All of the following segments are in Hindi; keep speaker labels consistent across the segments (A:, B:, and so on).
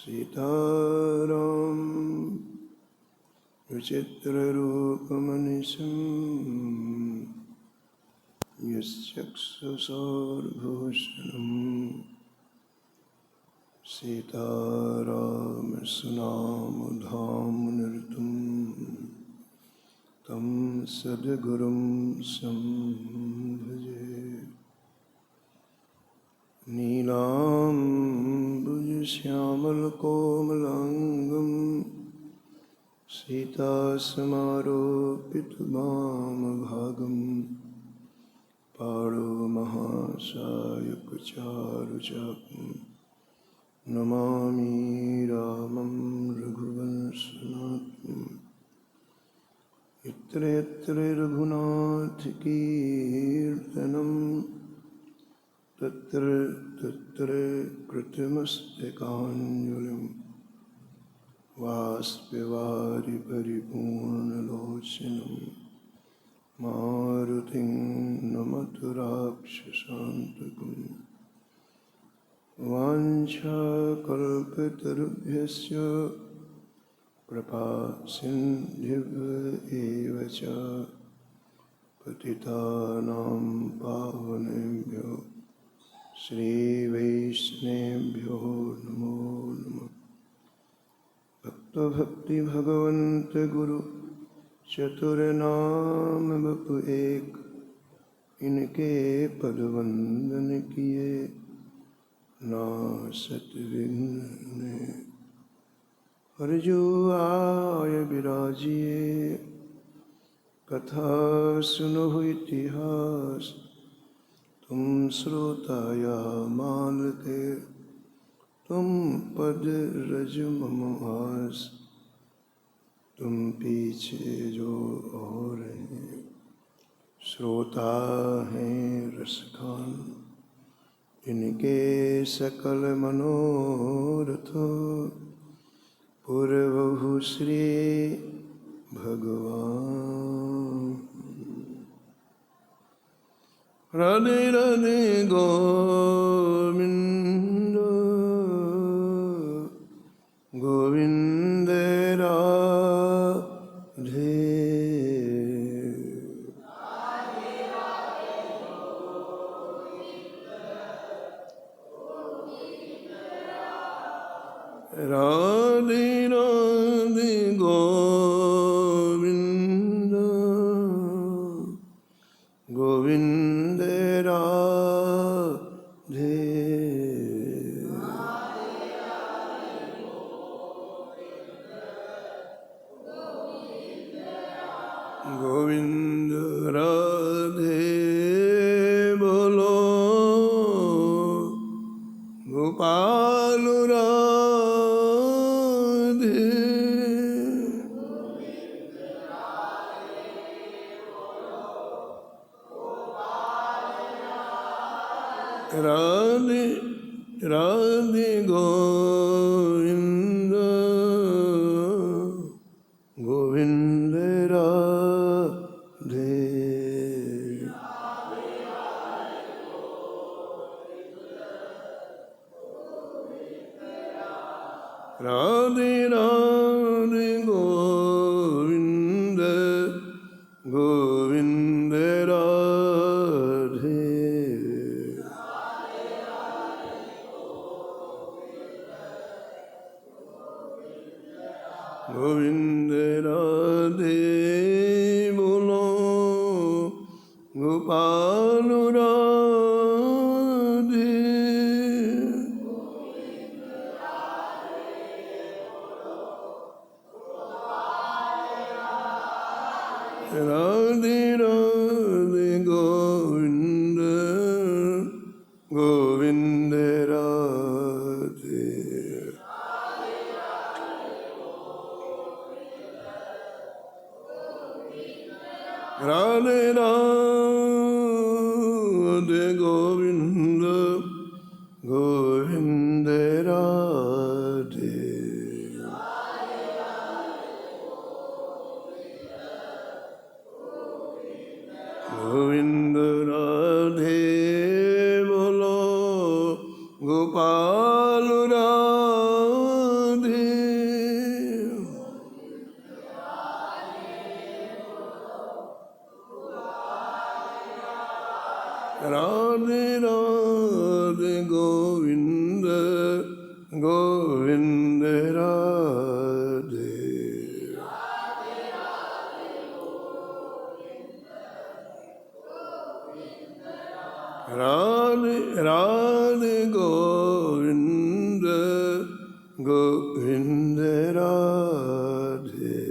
A: सीताराम विचित्ररूपमनिशं यश्चक्षुषोर्भूषणं सीतारामसुनामधाम्निर्तं तं सद्गुरुं संभजे। नीलाम्बुजश्यामलकोमलाङ्गं सीतासमारोपितवामभागं पाणिमहासायकचारुचापं नमामि रामं रघुवंशनाथं। यत्र यत्र रघुनाथकीर्तनं तत्र तत्र कृतमस्तकाञ्जलिं वाष्पवारि परिपूर्णलोचनं मारुतिं नमत राक्षसान्तकं। वाञ्छाकल्पतरुभ्यश्च कृपासिन्धुभ्य एव च पतितानां पावनेभ्यो श्रीवैष्णवेभ्यो नमो नमः। भक्ति भगवंत गुरु चतुरनाम बपु एक, इनके पद वंदन किए नासत विघ्न। हरजु आय विराजिए कथा सुनहु इतिहास, तुम श्रोताया माल के तुम पद रज मम आस। तुम पीछे जो और हैं श्रोता हैं रसखान, इनके सकल मनोरथ पूर्वहु श्री भगवान। राधे राधे गोविंद गोविंद राधे। राधे राधे गोविंद गोविंद राधे। गोविंद राधे बोलो गोपाल राधे। राधे राधे गोविंद गोविंद राधे। राधे राधे गोविंद गोविंद राधे। गोविंद राधे बोलो गोपाल राधे। राधे राधे गोविंद गोविंद राधे। राधे राधे गोविंद गोविंद राधे। गोविंद राधे बोलो गोपाल राधे। राधे गोविंद गोविंद राधे।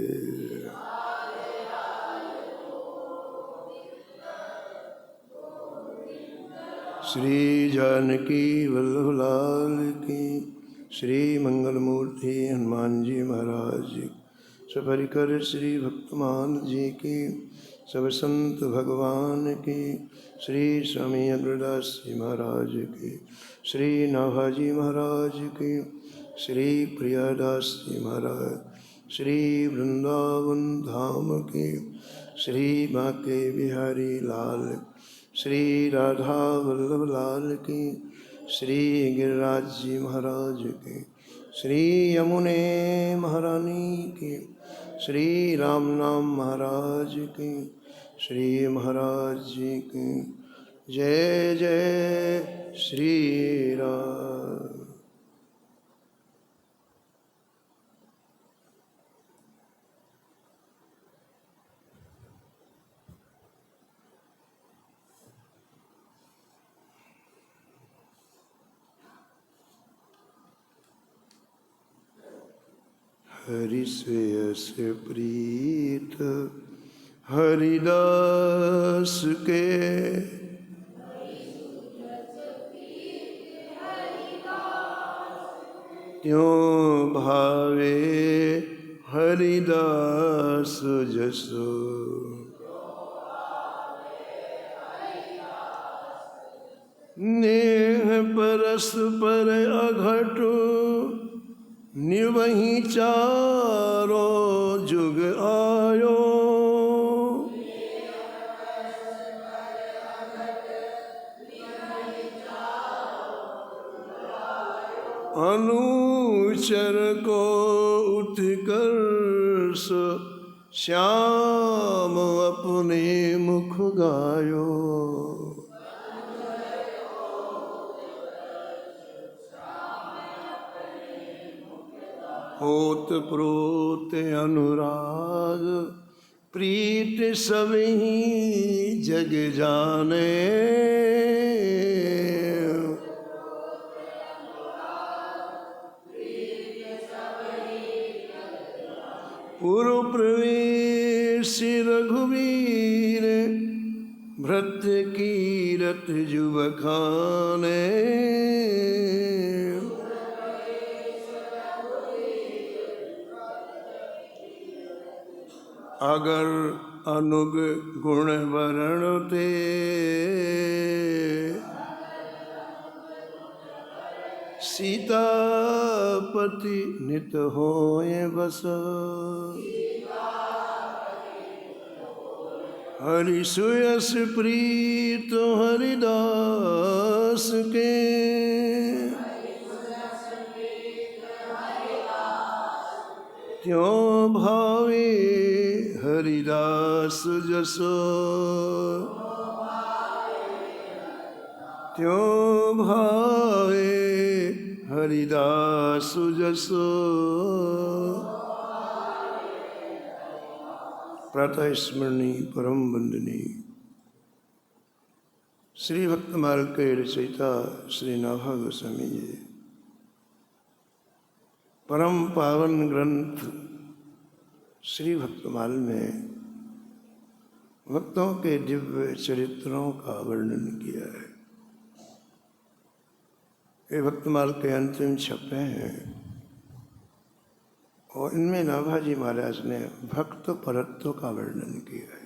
A: श्री जानकी वल्लभ लाल की, श्री मंगलमूर्ति हनुमान जी महाराज जी, सपरिकर श्री भक्तमान जी की, सब संत भगवान की, श्री स्वामी अग्रदास जी महाराज की, श्री नाभाजी महाराज की, श्री प्रियादास जी महाराज, श्री वृंदावन धाम की, श्री बांके बिहारी लाल, श्री राधा वल्लभ लाल की, श्री गिरिराज जी महाराज की, श्री यमुने महारानी की, श्री राम नाम महाराज की, श्री महाराज जी की जय जय श्री राम। हरि से यस प्रीत हरिदास के, त्यों भावे हरिदास जसो। नेह परस पर अघटो निवहि चारो जुग आयो। अनुचर को उत्कर्ष श्याम अपने मुख गायो। होत प्रोत अनुराग प्रीत सबहि जग जाने। पुर प्रवेश रघुवीर भृत कीरत जुब खाने। अगर अनुग गुण वरण ते सीतापति नित होए बस। हरि सुयस प्रीत हरिदास के, त्यों भावे हरिदास जसो। त्यों भावे हरिदास जसो। प्रातः स्मरणी परम वंदनी श्री भक्तमाल के रचयिता श्री नाभा गोस्वामी जी परम पावन ग्रंथ श्री भक्तमाल में भक्तों के दिव्य चरित्रों का वर्णन किया है। ये भक्तमाल के अंतिम छपे हैं और इनमें नाभाजी महाराज ने भक्त परत्व का वर्णन किया है।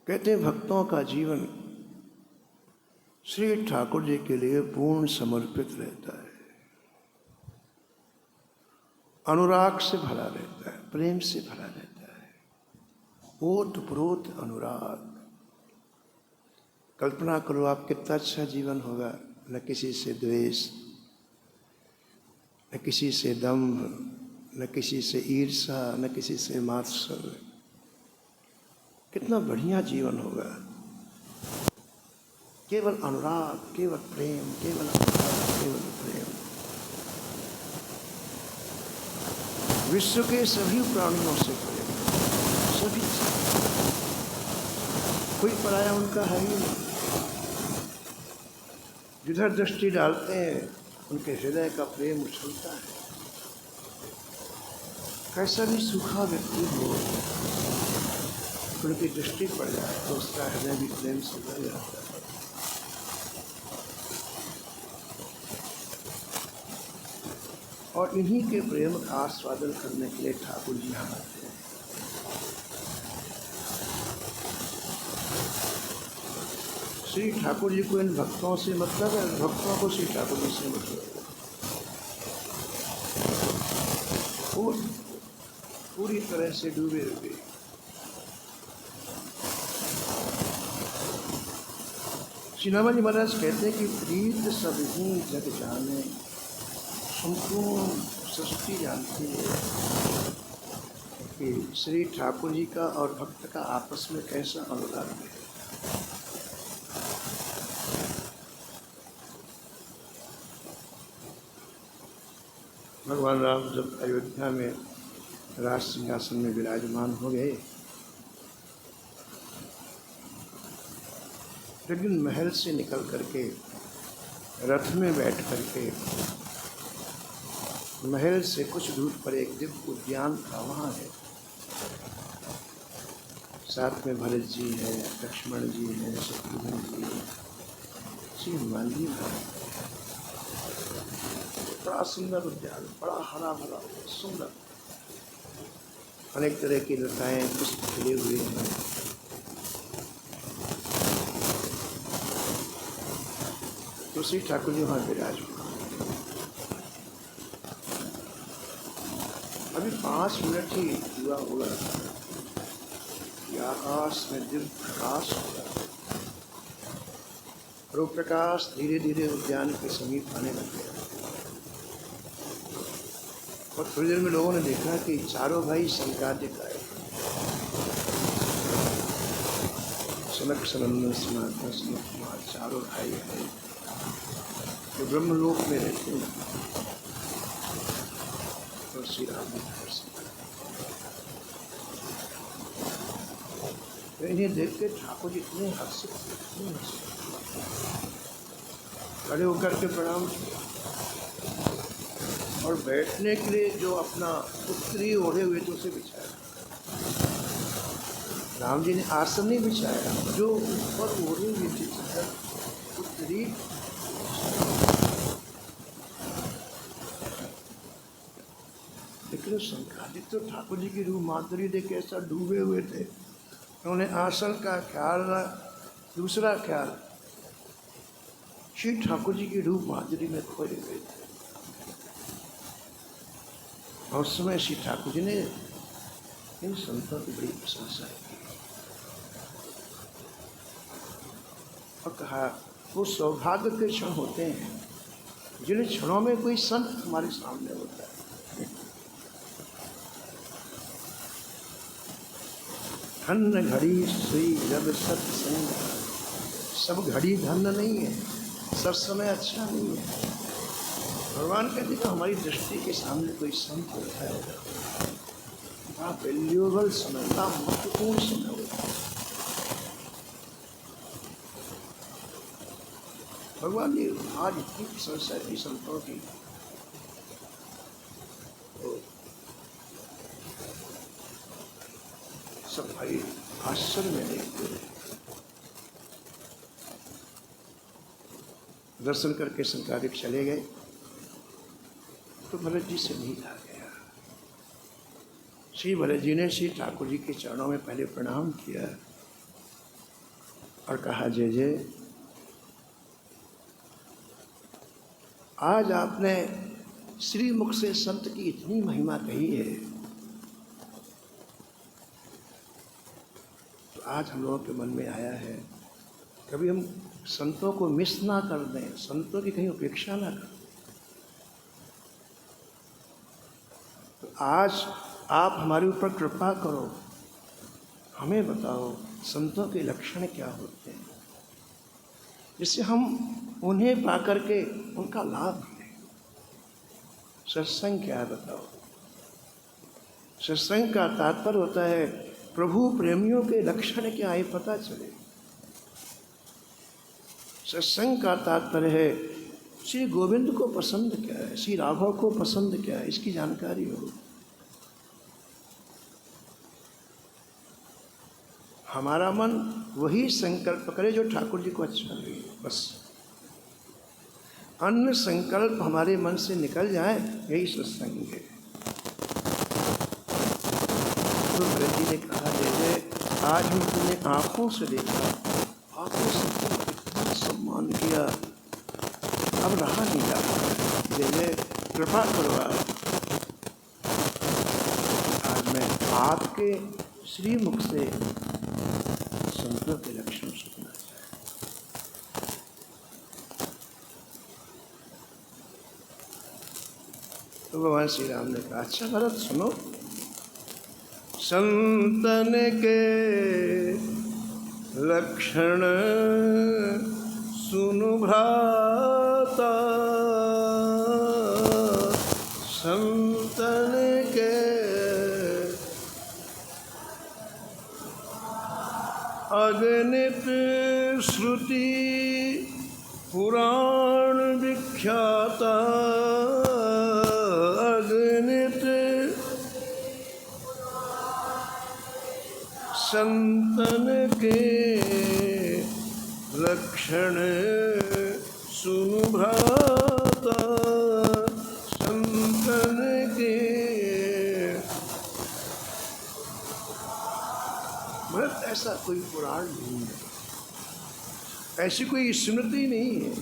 A: कहते हैं भक्तों का जीवन श्री ठाकुर जी के लिए पूर्ण समर्पित रहता है, अनुराग से भरा रहता है, प्रेम से भरा रहता है। ओतप्रोत अनुराग। कल्पना करो आप कितना अच्छा जीवन होगा, न किसी से द्वेष, न किसी से दंभ, न किसी से ईर्ष्या, न किसी से मात्सर्य। कितना बढ़िया जीवन होगा। केवल अनुराग, केवल प्रेम, केवल अनुराग, केवल प्रेम। विश्व के सभी प्राणियों से प्रेम, सभी से। कोई पराया उनका है ही नहीं। जिधर दृष्टि डालते हैं उनके हृदय का प्रेम उछलता है। कैसा भी सूखा व्यक्ति हो, उनकी दृष्टि पड़ जाए तो उसका हृदय भी प्रेम से भर जाता है। और इन्हीं के प्रेम का आस्वादन करने के लिए ठाकुर जी यहाँ आते हैं। श्री ठाकुर जी को इन भक्तों से मतलब है, भक्तों को श्री ठाकुर जी से मतलब है। वो पूरी तरह से डूबे हुए। श्री नामा जी महाराज कहते हैं कि प्रीत सब ही जग जाने, संपूर्ण सृष्टि जानती है कि श्री ठाकुर जी का और भक्त का आपस में कैसा अनुराग है। भगवान राम जब अयोध्या में राज सिंहासन में विराजमान हो गए, लेकिन महल से निकल करके रथ में बैठ करके महल से कुछ दूर पर एक दिव्य उद्यान था, वहाँ है। साथ में भरत जी है, लक्ष्मण जी है, शत्रुघ्न जी है, श्री हनुमान जी है। बड़ा सुंदर उद्यान, बड़ा हरा भरा सुंदर, अनेक तरह की लताएं पुष्प खिले हुए हैं। तो श्री ठाकुर जी वहाँ विराजमान। अभी 5 मिनट ही हुआ होगा कि आकाश में दिव्य प्रकाश होगा, और वो प्रकाश धीरे धीरे उद्यान के समीप आने लग गया। और थोड़ी देर में लोगों ने देखा कि चारों भाई संकादिक आए। सनक सनंदन सनातन सनत कुमार चारों भाई आए जो ब्रह्मलोक में रहते हैं। और श्री राम जी तो इन्हें देख के ठाकुर जी इतने हर्षित, खड़े होकर के प्रणाम किया। और बैठने के लिए जो अपना उत्तरी ओढ़े हुए थे उसे बिछाया। राम जी ने आसन नहीं बिछाया, जो ऊपर ओढ़े हुए थे उत्तरी, लेकिन संकादित तो ठाकुर जी की रूह माधुरी देख ऐसा डूबे हुए थे, उन्होंने आसन का ख्याल न, दूसरा ख्याल श्री ठाकुर जी की रूह माधुरी में खोए हुए थे। और उस समय श्री ठाकुर जी ने इन संतों की बड़ी प्रशंसा की और कहा वो सौभाग्य के क्षण होते हैं जिन क्षणों में कोई संत हमारे सामने होता है। धन्य घड़ी सुई जब सत्संग, सब घड़ी धन्य नहीं है, सब समय अच्छा नहीं है। भगवान कहते हैं हमारी दृष्टि के सामने कोई संत होता है, बड़ा वैल्यूएबल समय, बड़ा महत्वपूर्ण समय होता है। भगवान ने आज इतनी प्रशंसा की संतों की, तो सब भाई आश्चर्य में देखते रहे। दर्शन करके संकादिक चले गए तो भरत जी से नींद आ गया। श्री भरत जी ने श्री ठाकुर जी के चरणों में पहले प्रणाम किया और कहा जय जय, आज आपने श्री मुख से संत की इतनी महिमा कही है, तो आज हम लोगों के मन में आया है कभी हम संतों को मिस ना कर दें, संतों की कहीं उपेक्षा ना करें। तो आज आप हमारे ऊपर कृपा करो, हमें बताओ संतों के लक्षण क्या होते हैं, जिससे हम उन्हें पा करके उनका लाभ लें। सत्संग क्या है बताओ? सत्संग का तात्पर्य होता है प्रभु प्रेमियों के लक्षण क्या है पता चले। सत्संग का तात्पर्य है श्री गोविंद को पसंद क्या है, श्री राघव को पसंद क्या है, इसकी जानकारी हो। हमारा मन वही संकल्प करे जो ठाकुर जी को अच्छा लगे, बस। अन्य संकल्प हमारे मन से निकल जाए, यही सत्संग है। तो भरत जी ने कहा, जैसे आज हम तुमने आंखों से देखा, आंखों से इतना सम्मान किया, अब रहा नहीं जाता, जैसे कृपा करो। आज मैं आपके श्रीमुख से संतों के लक्षण सुनना चाहता। तो भगवान श्री राम ने कहा, अच्छा भरत सुनो, संतन के लक्षण सुनु भ्राता, संतन के अगणित श्रुति पुराण विख्याता, अगणित संतन के लक्षण सुनु भ्राता, संतन के। भरत, ऐसा कोई पुराण नहीं है, ऐसी कोई स्मृति नहीं है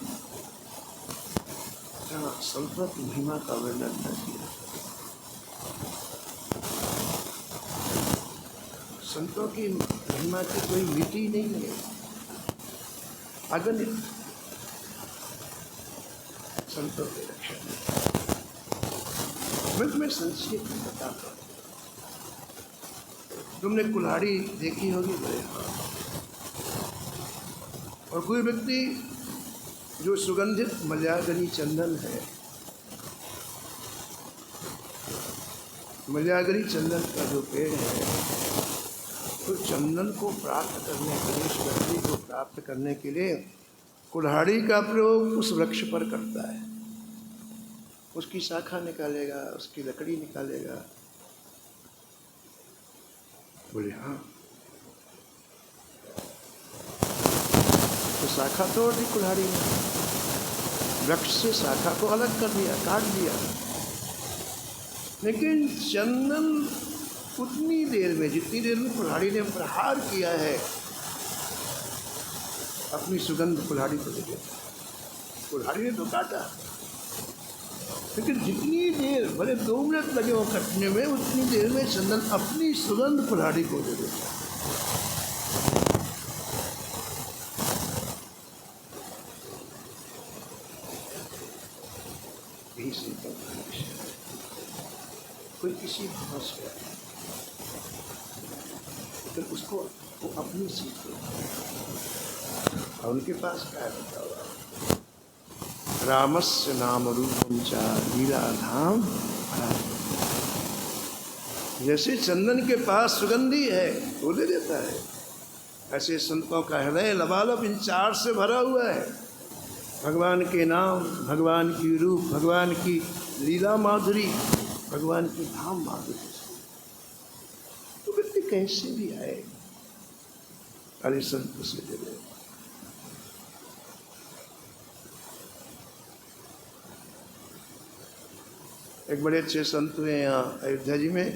A: जहाँ संतों की महिमा का वर्णन न किया। संतों की महिमा की कोई मिति नहीं है, अगणित संतों के लक्षण। मैं तुम्हें संक्षेप में बताता हूँ। तुमने कुल्हाड़ी देखी होगी बड़े, और कोई व्यक्ति जो सुगंधित मल्यागनी चंदन है, मल्यागनी चंदन का जो पेड़ है, तो चंदन को प्राप्त करने के लिए, सुगंधि को प्राप्त करने के लिए कुल्हाड़ी का प्रयोग उस वृक्ष पर करता है। उसकी शाखा निकालेगा, उसकी लकड़ी निकालेगा। बोले हाँ, तो शाखा तोड़ दी कुल्हाड़ी ने, वृक्ष से शाखा को अलग कर दिया, काट दिया। लेकिन चंदन उतनी देर में, जितनी देर में कुल्हाड़ी ने प्रहार किया है, अपनी सुगंध कुल्हाड़ी को दे देता। कुल्हाड़ी ने तो काटा, लेकिन जितनी देर, भले 2 मिनट लगे वो कटने में, उतनी देर में चंदन अपनी सुगंध कुल्हाड़ी को दे देता। यही संतों का लक्ष्य है। कोई किसी फंस गया, लेकिन उसको वो अपनी सीख लो, और उनके पास क्या होता हुआ, रामस्य नाम रूपम चा लीला धाम। जैसे चंदन के पास सुगंधी है वो दे देता है, ऐसे संतों का हृदय लबालब इन 4 से भरा हुआ है। भगवान के नाम, भगवान की रूप, भगवान की लीला माधुरी, भगवान की धाम माधुरी। तो व्यक्ति कैसे भी आए, अरे संत से दे दे। एक बड़े अच्छे संत हुए यहाँ अयोध्या जी में,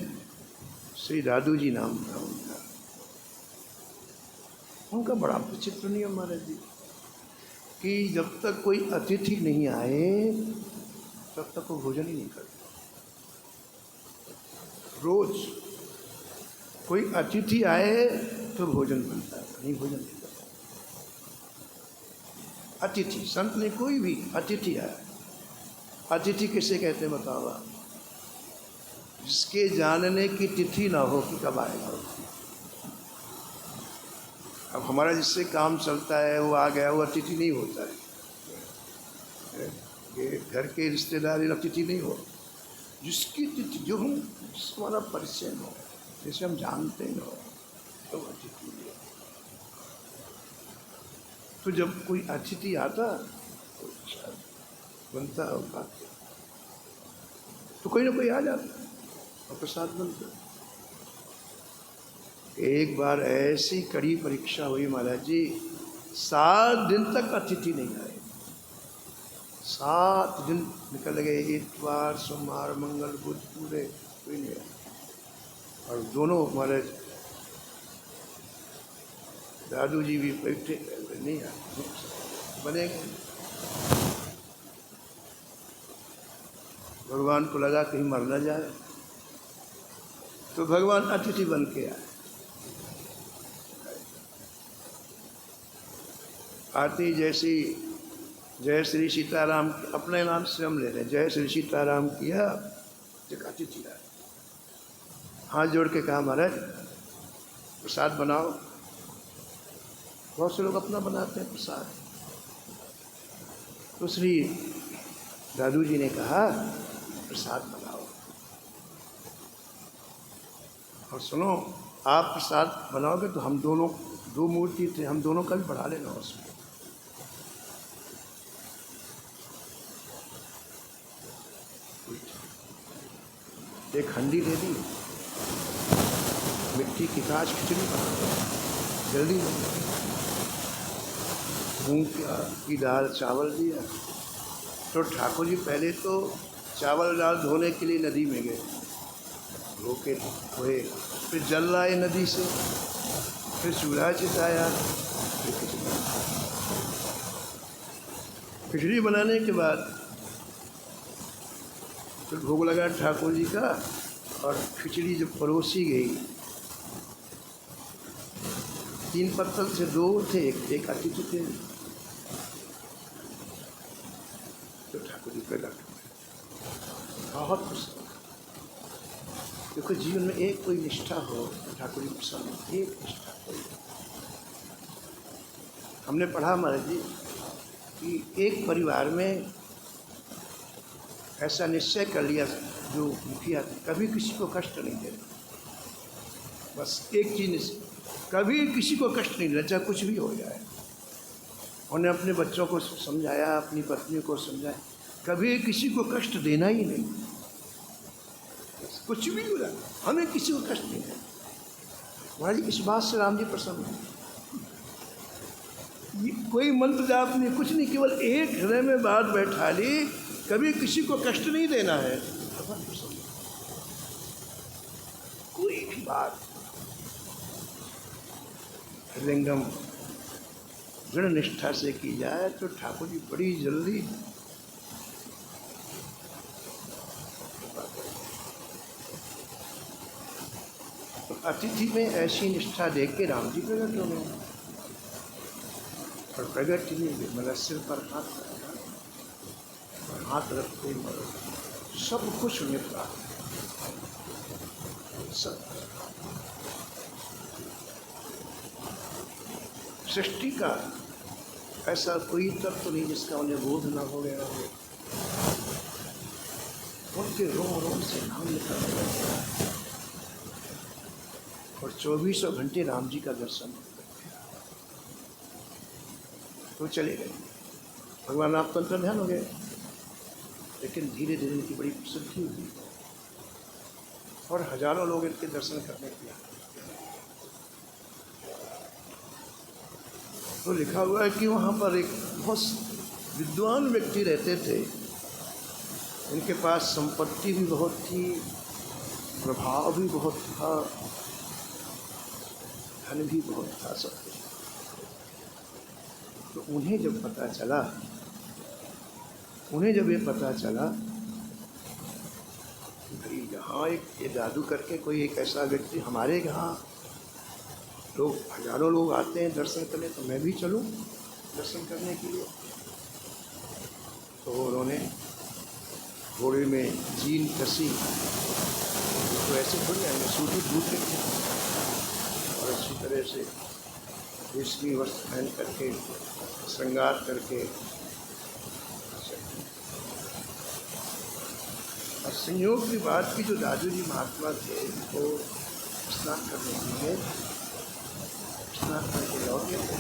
A: श्री दादू जी नाम था उनका। उनका बड़ा विचित्र नियम महाराज जी, कि जब तक कोई अतिथि नहीं आए तब तक वो भोजन ही नहीं करते। रोज कोई अतिथि आए तो भोजन बनता है, नहीं भोजन नहीं करता। अतिथि, संत ने कोई भी अतिथि आया, अतिथि किसे कहते हैं बताओ आप? जिसके जानने की तिथि ना हो कि कब आएगा। अब हमारा जिससे काम चलता है वो आ गया, वो अतिथि नहीं होता है। ये घर के रिश्तेदार अतिथि नहीं हो, जिसकी तिथि, जो हम, जिसको हमारा परिचय हो, जैसे हम जानते न हो, तो अतिथि है। तो जब कोई अतिथि आता तो प्रसाद बनता और खाते, तो कोई ना कोई आ जाता और प्रसाद बनता। एक बार ऐसी कड़ी परीक्षा हुई महाराज जी, 7 दिन तक अतिथि नहीं आए। 7 दिन निकल गए, इतवार सोमवार मंगल बुध, पूरे कोई नहीं आया। और दोनों महाराज दादू जी भी बैठे, नहीं आए, बनेंगे। भगवान को लगा कहीं मर न जाए, तो भगवान अतिथि बन के आए। आते जैसी जय श्री सीताराम, अपने नाम से हम ले रहे हैं, जय श्री सीताराम किया, एक अतिथि आए, हाथ जोड़ के कहा महाराज प्रसाद बनाओ। बहुत से लोग अपना बनाते हैं प्रसाद। तो श्री दादू जी ने कहा प्रसाद बनाओ, और सुनो आप प्रसाद बनाओगे तो हम दोनों, 2 मूर्ति थे, हम दोनों का भी बढ़ा लेना उसमें। एक हंडी दे दी, मिट्टी की कांच खिचड़ी बना दो, जल्दी मूंग की दाल चावल दिया। तो ठाकुर जी पहले तो चावल दाल धोने के लिए नदी में गए, धो के धोए, फिर जल लाए नदी से, फिर चूल्हा चिताया, फिर खिचड़ी बनाने के बाद फिर भोग लगा ठाकुर जी का। और खिचड़ी जब परोसी गई, 3 पत्तल से 2 थे, एक अतिथि थे, तो ठाकुर जी प्रकट बहुत प्रसन्न। देखो जीवन में एक कोई निष्ठा हो तो ठाकुर जी प्रसन्न, एक निष्ठा कोई। हमने पढ़ा महाराज जी कि एक परिवार में ऐसा निश्चय कर लिया जो मुखिया, कभी किसी को कष्ट नहीं देना, बस एक चीज, कभी किसी को कष्ट नहीं देना, चाहे कुछ भी हो जाए। उन्हें अपने बच्चों को समझाया, अपनी पत्नी को समझाया, कभी किसी को कष्ट देना ही नहीं, कुछ भी हो जाए हमें किसी को कष्ट नहीं देना। महाराज इस बात से राम जी प्रसन्न है। कोई मंत्र जाप नहीं, कुछ नहीं, केवल एक हृदय में बात बैठा ली, कभी किसी को कष्ट नहीं देना है, भगवान प्रसन्न। कोई भी बात हृदयंगम दृढ़ निष्ठा से की जाए तो ठाकुर जी बड़ी जल्दी तो अतिथि में ऐसी निष्ठा देख के राम जी प्रकट हो गए। और प्रगट नहीं हुए, मतलब सिर पर हाथ रखते सब कुछ उन्हें प्राप्त, सब सृष्टि का ऐसा कोई तत्व नहीं जिसका उन्हें बोध न हो गया हो। उनके रोम रोम से नाम निकल गया और 24 घंटे राम जी का दर्शन तो चले गए। भगवान आप तो अंतर ध्यान हो गए, लेकिन धीरे धीरे इनकी बड़ी प्रसिद्धि हुई और हजारों लोग इनके दर्शन करने के लिए। तो लिखा हुआ है कि वहाँ पर एक बहुत विद्वान व्यक्ति रहते थे, इनके पास संपत्ति भी बहुत थी, प्रभाव भी बहुत था, धन भी बहुत था, सब कुछ। तो उन्हें जब ये पता चला भाई यहाँ एक ये दादू करके कोई एक ऐसा व्यक्ति हमारे यहाँ, लोग हजारों लोग आते हैं दर्शन करने, तो मैं भी चलूँ दर्शन करने के लिए। तो उन्होंने घोड़े में जीन कसी, तो ऐसे थोड़ी आएंगे, सूटी बूट के और अच्छी तरह से रेशमी वस्त्र पहन करके, श्रृंगार करके, और संयोग की बात की जो दादू जी महात्मा थे, उनको स्नान करने के लिए स्नान करके लौटे थे,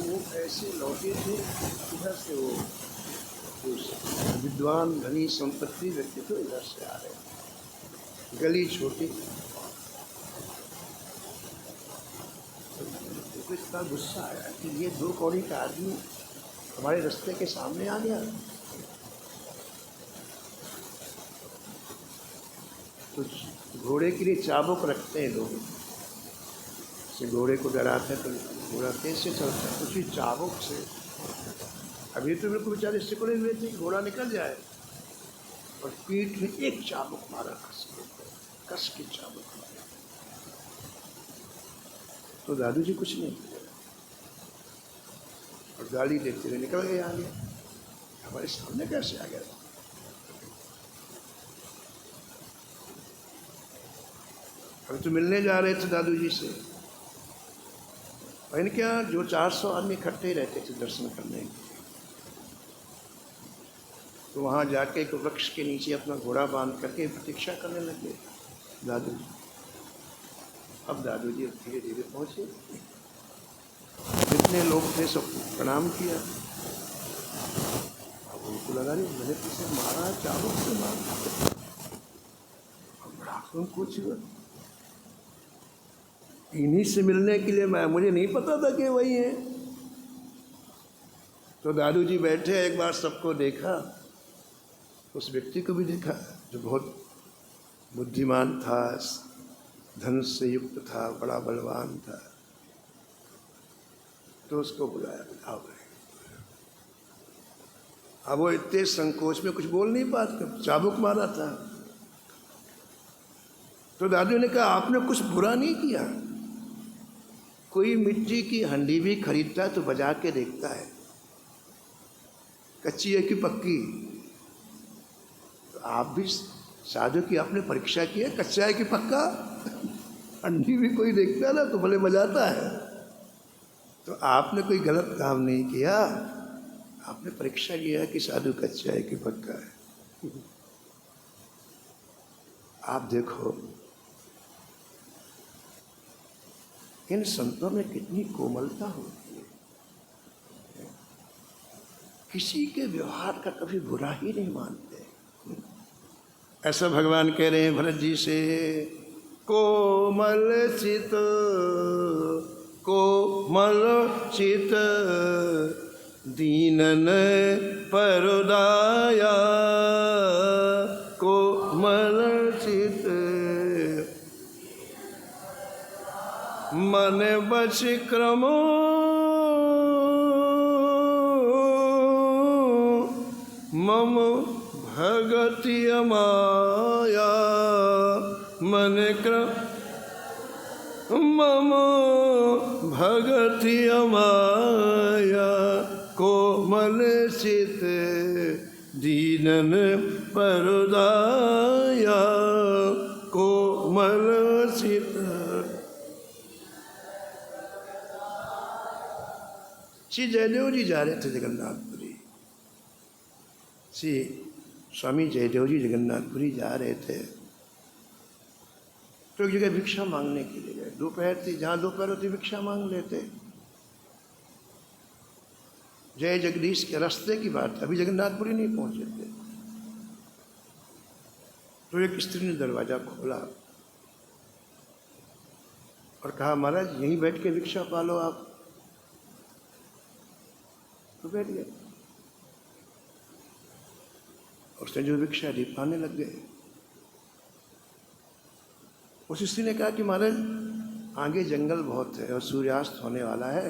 A: वो ऐसे लौटे थे इधर से वो उस विद्वान धनी संपत्ति व्यक्ति तो इधर से आ रहे, गली छोटी, तो इतना गुस्सा आया कि ये 2 कौड़ी का आदमी हमारे रास्ते के सामने आ गया। कुछ घोड़े के लिए चाबुक रखते हैं लोग, से घोड़े को डराते हैं तो घोड़ा तेज से चलता है, उसी चाबुक से। अभी तो बिल्कुल बेचारे सिकुड़े हुए थे, घोड़ा निकल जाए, और पीठ में एक चाबुक मारा, कस के चाबुक मारा। तो दादू जी कुछ नहीं किया और गाली देते हुए निकल गए आगे। हमारे सामने कैसे आ गया? हम तो मिलने जा रहे थे दादू जी से, इनके यहाँ जो 400 आदमी इकट्ठे ही रहते थे दर्शन करने के। तो वहाँ जाके एक वृक्ष के नीचे अपना घोड़ा बांध करके प्रतीक्षा करने लगे दादू जी। अब दादू जी धीरे धीरे पहुँचे, जितने लोग थे सब प्रणाम किया। अब उनको लगा रही मैंने किसे मारा, चाबुक से मारा। अब बड़ा कुछ इन्हीं से मिलने के लिए मुझे नहीं पता था कि वही है। तो दादू जी बैठे, एक बार सबको देखा, उस व्यक्ति को भी देखा जो बहुत बुद्धिमान था, धन से युक्त था, बड़ा बलवान था। तो उसको बुलाया, आओ भाई। अब वो इतने संकोच में कुछ बोल नहीं पाते, चाबुक मारा था। तो दादू ने कहा आपने कुछ बुरा नहीं किया, कोई मिट्टी की हंडी भी खरीदता है तो बजा के देखता है, कच्ची है कि पक्की। तो आप भी साधु की आपने परीक्षा की है, कच्चा है कि पक्का। हंडी भी कोई देखता है ना तो भले बजाता है। तो आपने कोई गलत काम नहीं किया, आपने परीक्षा किया कि साधु कच्चा है कि पक्का है। आप देखो इन संतों में कितनी कोमलता होती है, किसी के व्यवहार का कभी बुरा ही नहीं मानते। ऐसा भगवान कह रहे हैं भरत जी से, कोमल चित, कोमल चित दीनन परदाया, कोमल चित मन बच क्रम मम भगति अमाया, मन क्रम मम भगति अमाया, कोमल चित दीनन परदाया, कोमल चित। श्री जयदेव जी जा रहे थे जगन्नाथपुरी, श्री स्वामी जयदेव जी जगन्नाथपुरी जा रहे थे। तो एक जगह भिक्षा मांगने के लिए गए, दोपहर थी, जहाँ दोपहर होती भिक्षा मांग लेते। जय जगदीश के रास्ते की बात, अभी जगन्नाथपुरी नहीं पहुंचे थे। तो एक स्त्री ने दरवाजा खोला और कहा महाराज यहीं बैठ के भिक्षा पालो आप। तो बैठ गए, उसने जो भिक्षा दी पाने लग गए। उस स्त्री ने कहा कि महाराज आगे जंगल बहुत है और सूर्यास्त होने वाला है,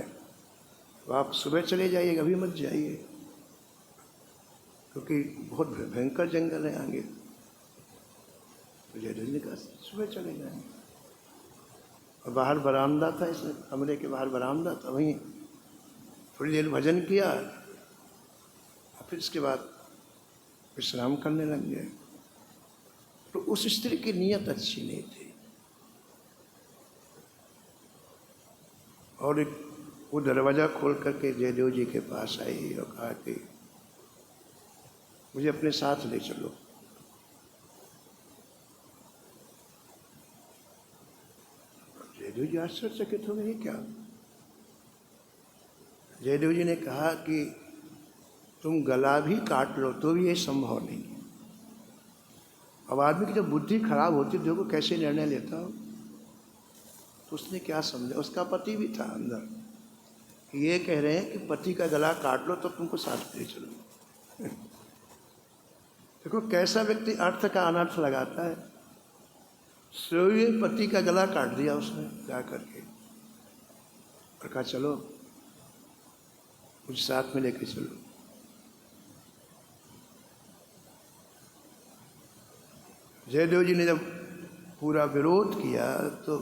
A: तो आप सुबह चले जाइए, अभी मत जाइए, क्योंकि बहुत भयंकर जंगल है आगे। तो जयदेव ने कहा सुबह चले जाएंगे। और बाहर बरामदा था, इस कमरे के बाहर बरामदा था, वहीं थोड़ी देर भजन किया और फिर इसके बाद विश्राम करने लग गए। तो उस स्त्री की नीयत अच्छी नहीं थी और वो दरवाज़ा खोल करके जयदेव जी के पास आई और कहा कि मुझे अपने साथ ले चलो। जयदेव जी आश्चर्यचकित हो गए, क्या जयदेव जी ने कहा कि तुम गला भी काट लो तो भी ये संभव नहीं। अब आदमी की जब बुद्धि खराब होती देखो कैसे निर्णय लेता हो। तो उसने क्या समझा, उसका पति भी था अंदर, ये कह रहे हैं कि पति का गला काट लो तो तुमको साथ ले चलो। देखो कैसा व्यक्ति अर्थ का अनर्थ लगाता है। सोए पति का गला काट दिया उसने जा करके और कहा चलो मुझे साथ में लेके चलो। जयदेव जी ने जब पूरा विरोध किया तो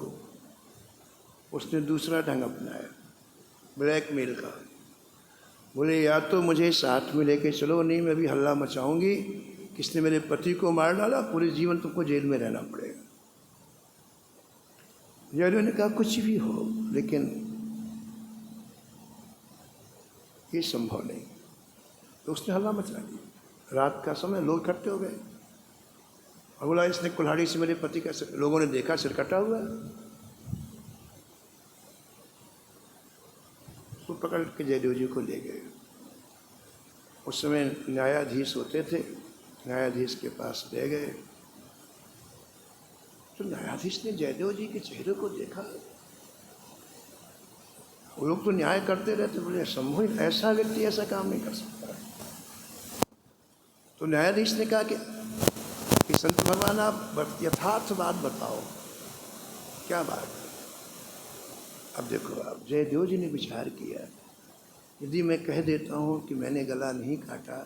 A: उसने दूसरा ढंग अपनाया, ब्लैकमेल का। बोले या तो मुझे साथ में लेके चलो, नहीं मैं भी हल्ला मचाऊंगी, किसने मेरे पति को मार डाला, पूरे जीवन तुमको जेल में रहना पड़ेगा। जयदेव ने कहा कुछ भी हो लेकिन ये संभव नहीं। तो उसने हल्ला मचा दिया। रात का समय, लोग इकट्ठे हो गए और बोला इसने कुल्हाड़ी से मेरे पति का सिर, लोगों ने देखा सिर कटा हुआ है। उसको पकड़ के जयदेव जी को ले गए। उस समय न्यायाधीश होते थे, न्यायाधीश के पास ले गए। तो न्यायाधीश ने जयदेव जी के चेहरे को देखा। वो लोग तो न्याय करते रहते, बोले संभव ऐसा व्यक्ति ऐसा काम नहीं कर सकता। तो न्यायाधीश ने कहा कि संत भगवान आप यथार्थ बात बताओ, क्या बात है। अब देखो आप, जयदेव जी ने विचार किया, यदि मैं कह देता हूँ कि मैंने गला नहीं काटा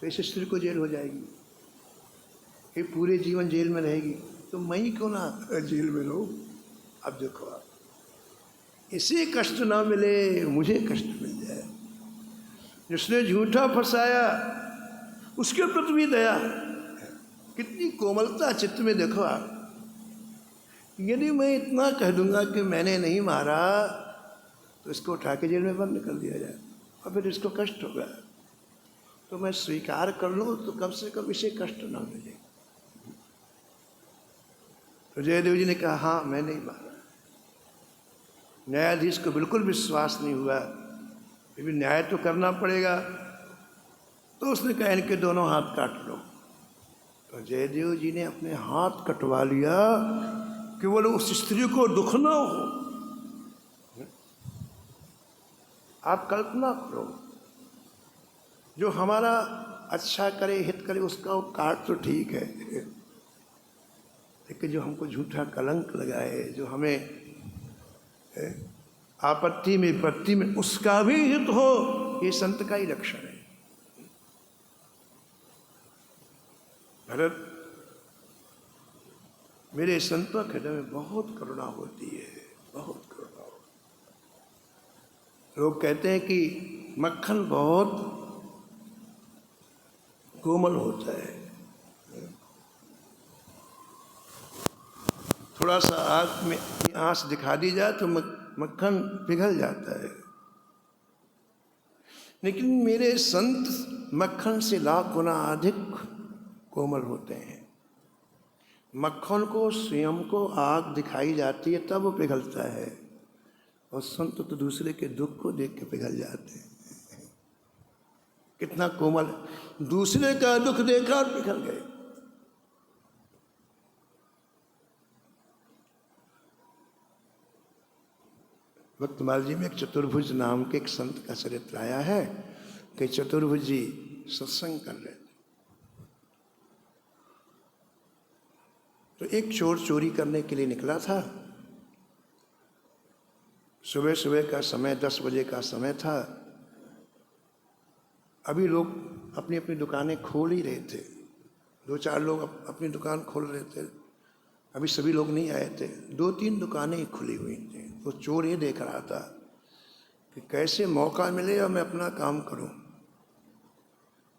A: तो इस स्त्री को जेल हो जाएगी, ये पूरे जीवन जेल में रहेगी, तो मैं ही क्यों ना जेल में रहूँ। अब देखो आप, इसे कष्ट ना मिले मुझे कष्ट मिल जाए। जिसने झूठा फंसाया उसके प्रति भी दया, कितनी कोमलता चित्त में। देखो आप, यदि मैं इतना कह दूंगा कि मैंने नहीं मारा तो इसको उठा के जेल में बंद कर दिया जाए और फिर इसको कष्ट होगा, तो मैं स्वीकार कर लूँ तो कम से कम इसे कष्ट ना मिले। तो जयदेव जी ने कहा हाँ मैं नहीं मारा। न्यायाधीश को बिल्कुल विश्वास नहीं हुआ, फिर भी न्याय तो करना पड़ेगा। तो उसने कहा इनके दोनों हाथ काट लो। तो जयदेव जी ने अपने हाथ कटवा लिया कि बोले उस स्त्री को दुख ना हो। आप कल्पना करो, जो हमारा अच्छा करे हित करे उसका वो काट तो ठीक है, लेकिन जो हमको झूठा कलंक लगाए, जो हमें आपत्ति में विपत्ति में उसका भी हित हो, ये संत का ही लक्षण है। भरत, मेरे संतों के हृदय में बहुत करुणा होती है, बहुत करुणा होती है। लोग कहते हैं कि मक्खन बहुत कोमल होता है, थोड़ा सा आँख में आँच दिखा दी जाए तो मक्खन पिघल जाता है। लेकिन मेरे संत मक्खन से लाख गुना अधिक कोमल होते हैं। मक्खन को स्वयं को आग दिखाई जाती है तब वो पिघलता है, और संत तो दूसरे के दुख को देख के पिघल जाते हैं। कितना कोमल, दूसरे का दुख देखा और पिघल गए। भक्तमाल जी में एक चतुर्भुज नाम के एक संत का चरित्र आया है कि चतुर्भुज जी सत्संग कर रहे थे, तो एक चोर चोरी करने के लिए निकला था। सुबह सुबह का समय, 10 बजे का समय था। अभी लोग अपनी अपनी दुकानें खोल ही रहे थे, 2-4 लोग अपनी दुकान खोल रहे थे, अभी सभी लोग नहीं आए थे। 2-3 दुकानें ही खुली हुई थी। तो चोर ये देख रहा था कि कैसे मौका मिले और मैं अपना काम करूं।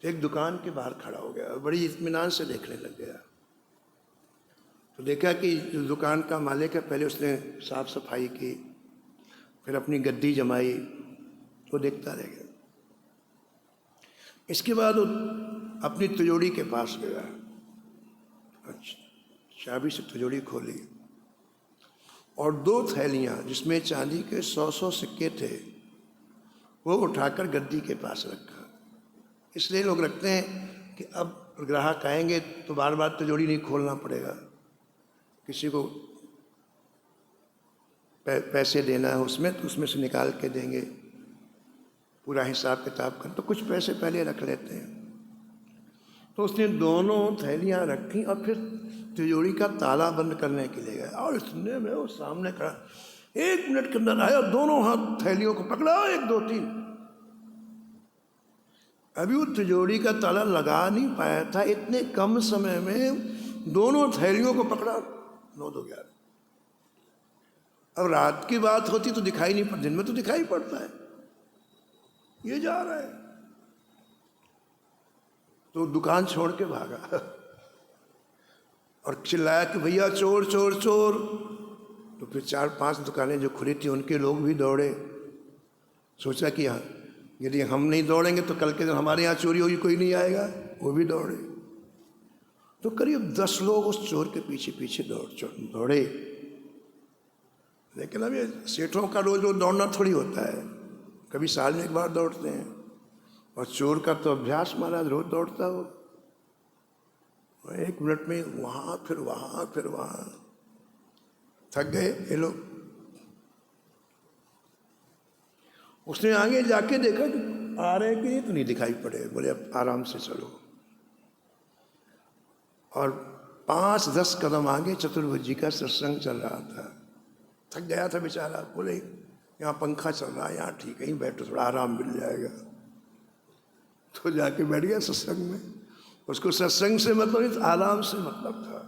A: तो एक दुकान के बाहर खड़ा हो गया और बड़ी इत्मीनान से देखने लग गया। तो देखा कि जो दुकान का मालिक है, पहले उसने साफ सफाई की, फिर अपनी गद्दी जमाई, तो देखता रह गया। इसके बाद वो अपनी तिजोरी के पास गया, चाबी से तिजोरी खोली और 2 थैलियाँ जिसमें चांदी के 100-100 सिक्के थे, वो उठाकर गद्दी के पास रखा। इसलिए लोग रखते हैं कि अब ग्राहक आएंगे तो बार बार तिजोरी नहीं खोलना पड़ेगा, किसी को पैसे देना है उसमें तो उसमें से निकाल के देंगे, पूरा हिसाब किताब कर, तो कुछ पैसे पहले रख लेते हैं। तो उसने दोनों थैलियां रखी और फिर तिजोरी का ताला बंद करने के लिए गया, और इसने में वो सामने खड़ा 1 मिनट के अंदर आया, दोनों हाथ थैलियों को पकड़ा, 1 2 3। अभी वो तिजोरी का ताला लगा नहीं पाया था, इतने कम समय में दोनों थैलियों को पकड़ा। 9 2 11। अब रात की बात होती तो दिखाई नहीं पड़ता, दिन में तो दिखाई पड़ता है, ये जा रहा है। तो दुकान छोड़ के भागा और चिल्लाया कि भैया चोर चोर चोर। तो फिर 4-5 दुकानें जो खुली थी उनके लोग भी दौड़े। सोचा कि हाँ, यदि हम नहीं दौड़ेंगे तो कल के दिन हमारे यहाँ चोरी होगी, कोई नहीं आएगा, वो भी दौड़े। तो करीब 10 लोग उस चोर के पीछे पीछे दौड़े। लेकिन अब ये सेठों का रोज रोज दौड़ना थोड़ी होता है, कभी साल में 1 बार दौड़ते हैं, और चोर का तो अभ्यास महाराज रोज दौड़ता हो। 1 मिनट में वहाँ फिर वहाँ फिर वहाँ, थक गए ये लोग। उसने आगे जाके देखा कि आ रहे कि नहीं, तो नहीं दिखाई पड़े। बोले अब आराम से चलो। और 5-10 कदम आगे चतुर्भुज का सत्संग चल रहा था। थक गया था बेचारा, बोले यहाँ पंखा चल रहा है, यहाँ ठीक है, बैठो, थोड़ा आराम मिल जाएगा। तो जाके बैठ गया सत्संग में। उसको सत्संग से मतलब नहीं, आराम से मतलब था।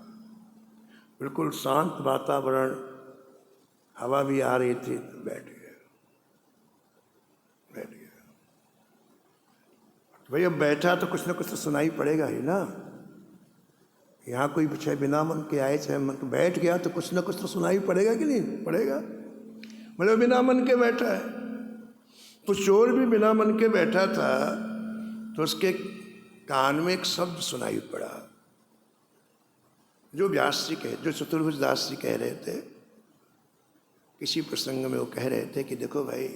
A: बिल्कुल शांत वातावरण, हवा भी आ रही थी, तो बैठ गया। भाई अब बैठा तो कुछ ना कुछ तो सुनाई पड़ेगा ही ना। यहाँ कोई चाहे बिना मन के आए चाहे मन के, बैठ गया तो कुछ ना कुछ तो सुनाई पड़ेगा कि नहीं पड़ेगा। मतलब बिना मन के बैठा है। तो चोर भी बिना मन के बैठा था, तो उसके कान में एक शब्द सुनाई पड़ा, जो व्यास जी जो चतुर्भुज दास जी कह रहे थे। किसी प्रसंग में वो कह रहे थे कि देखो भाई,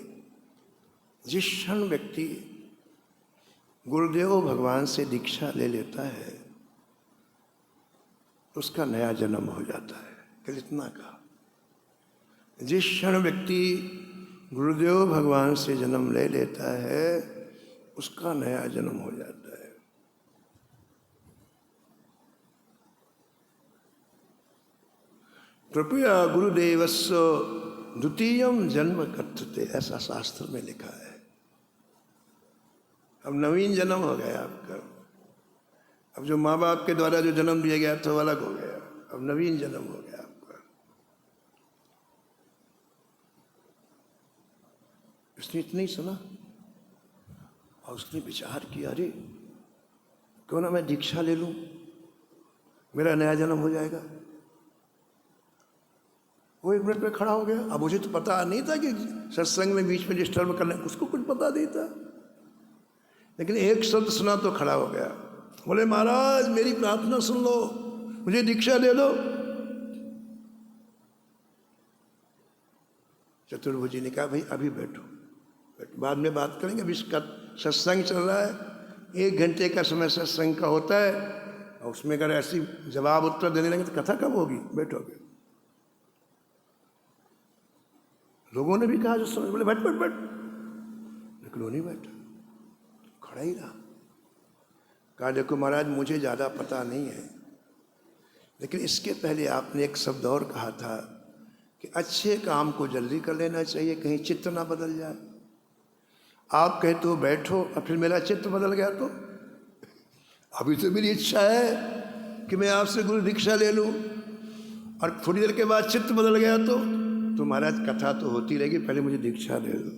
A: जिस क्षण व्यक्ति गुरुदेव भगवान से दीक्षा ले लेता है उसका नया जन्म हो जाता है। कल इतना कहा, जिस क्षण व्यक्ति गुरुदेव भगवान से जन्म ले लेता है उसका नया जन्म हो जाता है। कृपया गुरुदेवस्य द्वितीयम जन्म कथ्यते, ऐसा शास्त्र में लिखा है। अब नवीन जन्म हो गया आपका। अब जो माँ बाप के द्वारा जो जन्म दिया गया था वो अलग हो गया, अब नवीन जन्म हो गया आपका। उसने इतना ही सुना और उसने विचार किया, अरे क्यों ना मैं दीक्षा ले लूं, मेरा नया जन्म हो जाएगा। वो 1 मिनट में खड़ा हो गया। अब मुझे तो पता नहीं था कि सत्संग में बीच में डिस्टर्ब करने, उसको कुछ पता नहीं था, लेकिन एक शब्द सुना तो खड़ा हो गया। बोले महाराज मेरी प्रार्थना सुन लो, मुझे दीक्षा दे दो। चतुर्भुजी ने कहा भाई अभी बैठो, बाद में बात करेंगे, अभी इसका सत्संग चल रहा है। 1 घंटे का समय सत्संग का होता है, और उसमें अगर ऐसी जवाब उत्तर देने लगे तो कथा कब होगी, बैठोगे। लोगों ने भी कहा जो समझ, बोले बैठ बैठ बैठ, लेकिन वो नहीं बैठा, खड़ा ही रहा। कहा देखो महाराज मुझे ज़्यादा पता नहीं है, लेकिन इसके पहले आपने एक शब्द और कहा था कि अच्छे काम को जल्दी कर लेना चाहिए, कहीं चित्त ना बदल जाए। आप कहते हो बैठो और फिर मेरा चित्त बदल गया तो अभी तो मेरी इच्छा है कि मैं आपसे गुरु दीक्षा ले लूं, और थोड़ी देर के बाद चित्त बदल गया तो महाराज कथा तो होती रहेगी, पहले मुझे दीक्षा दे दो।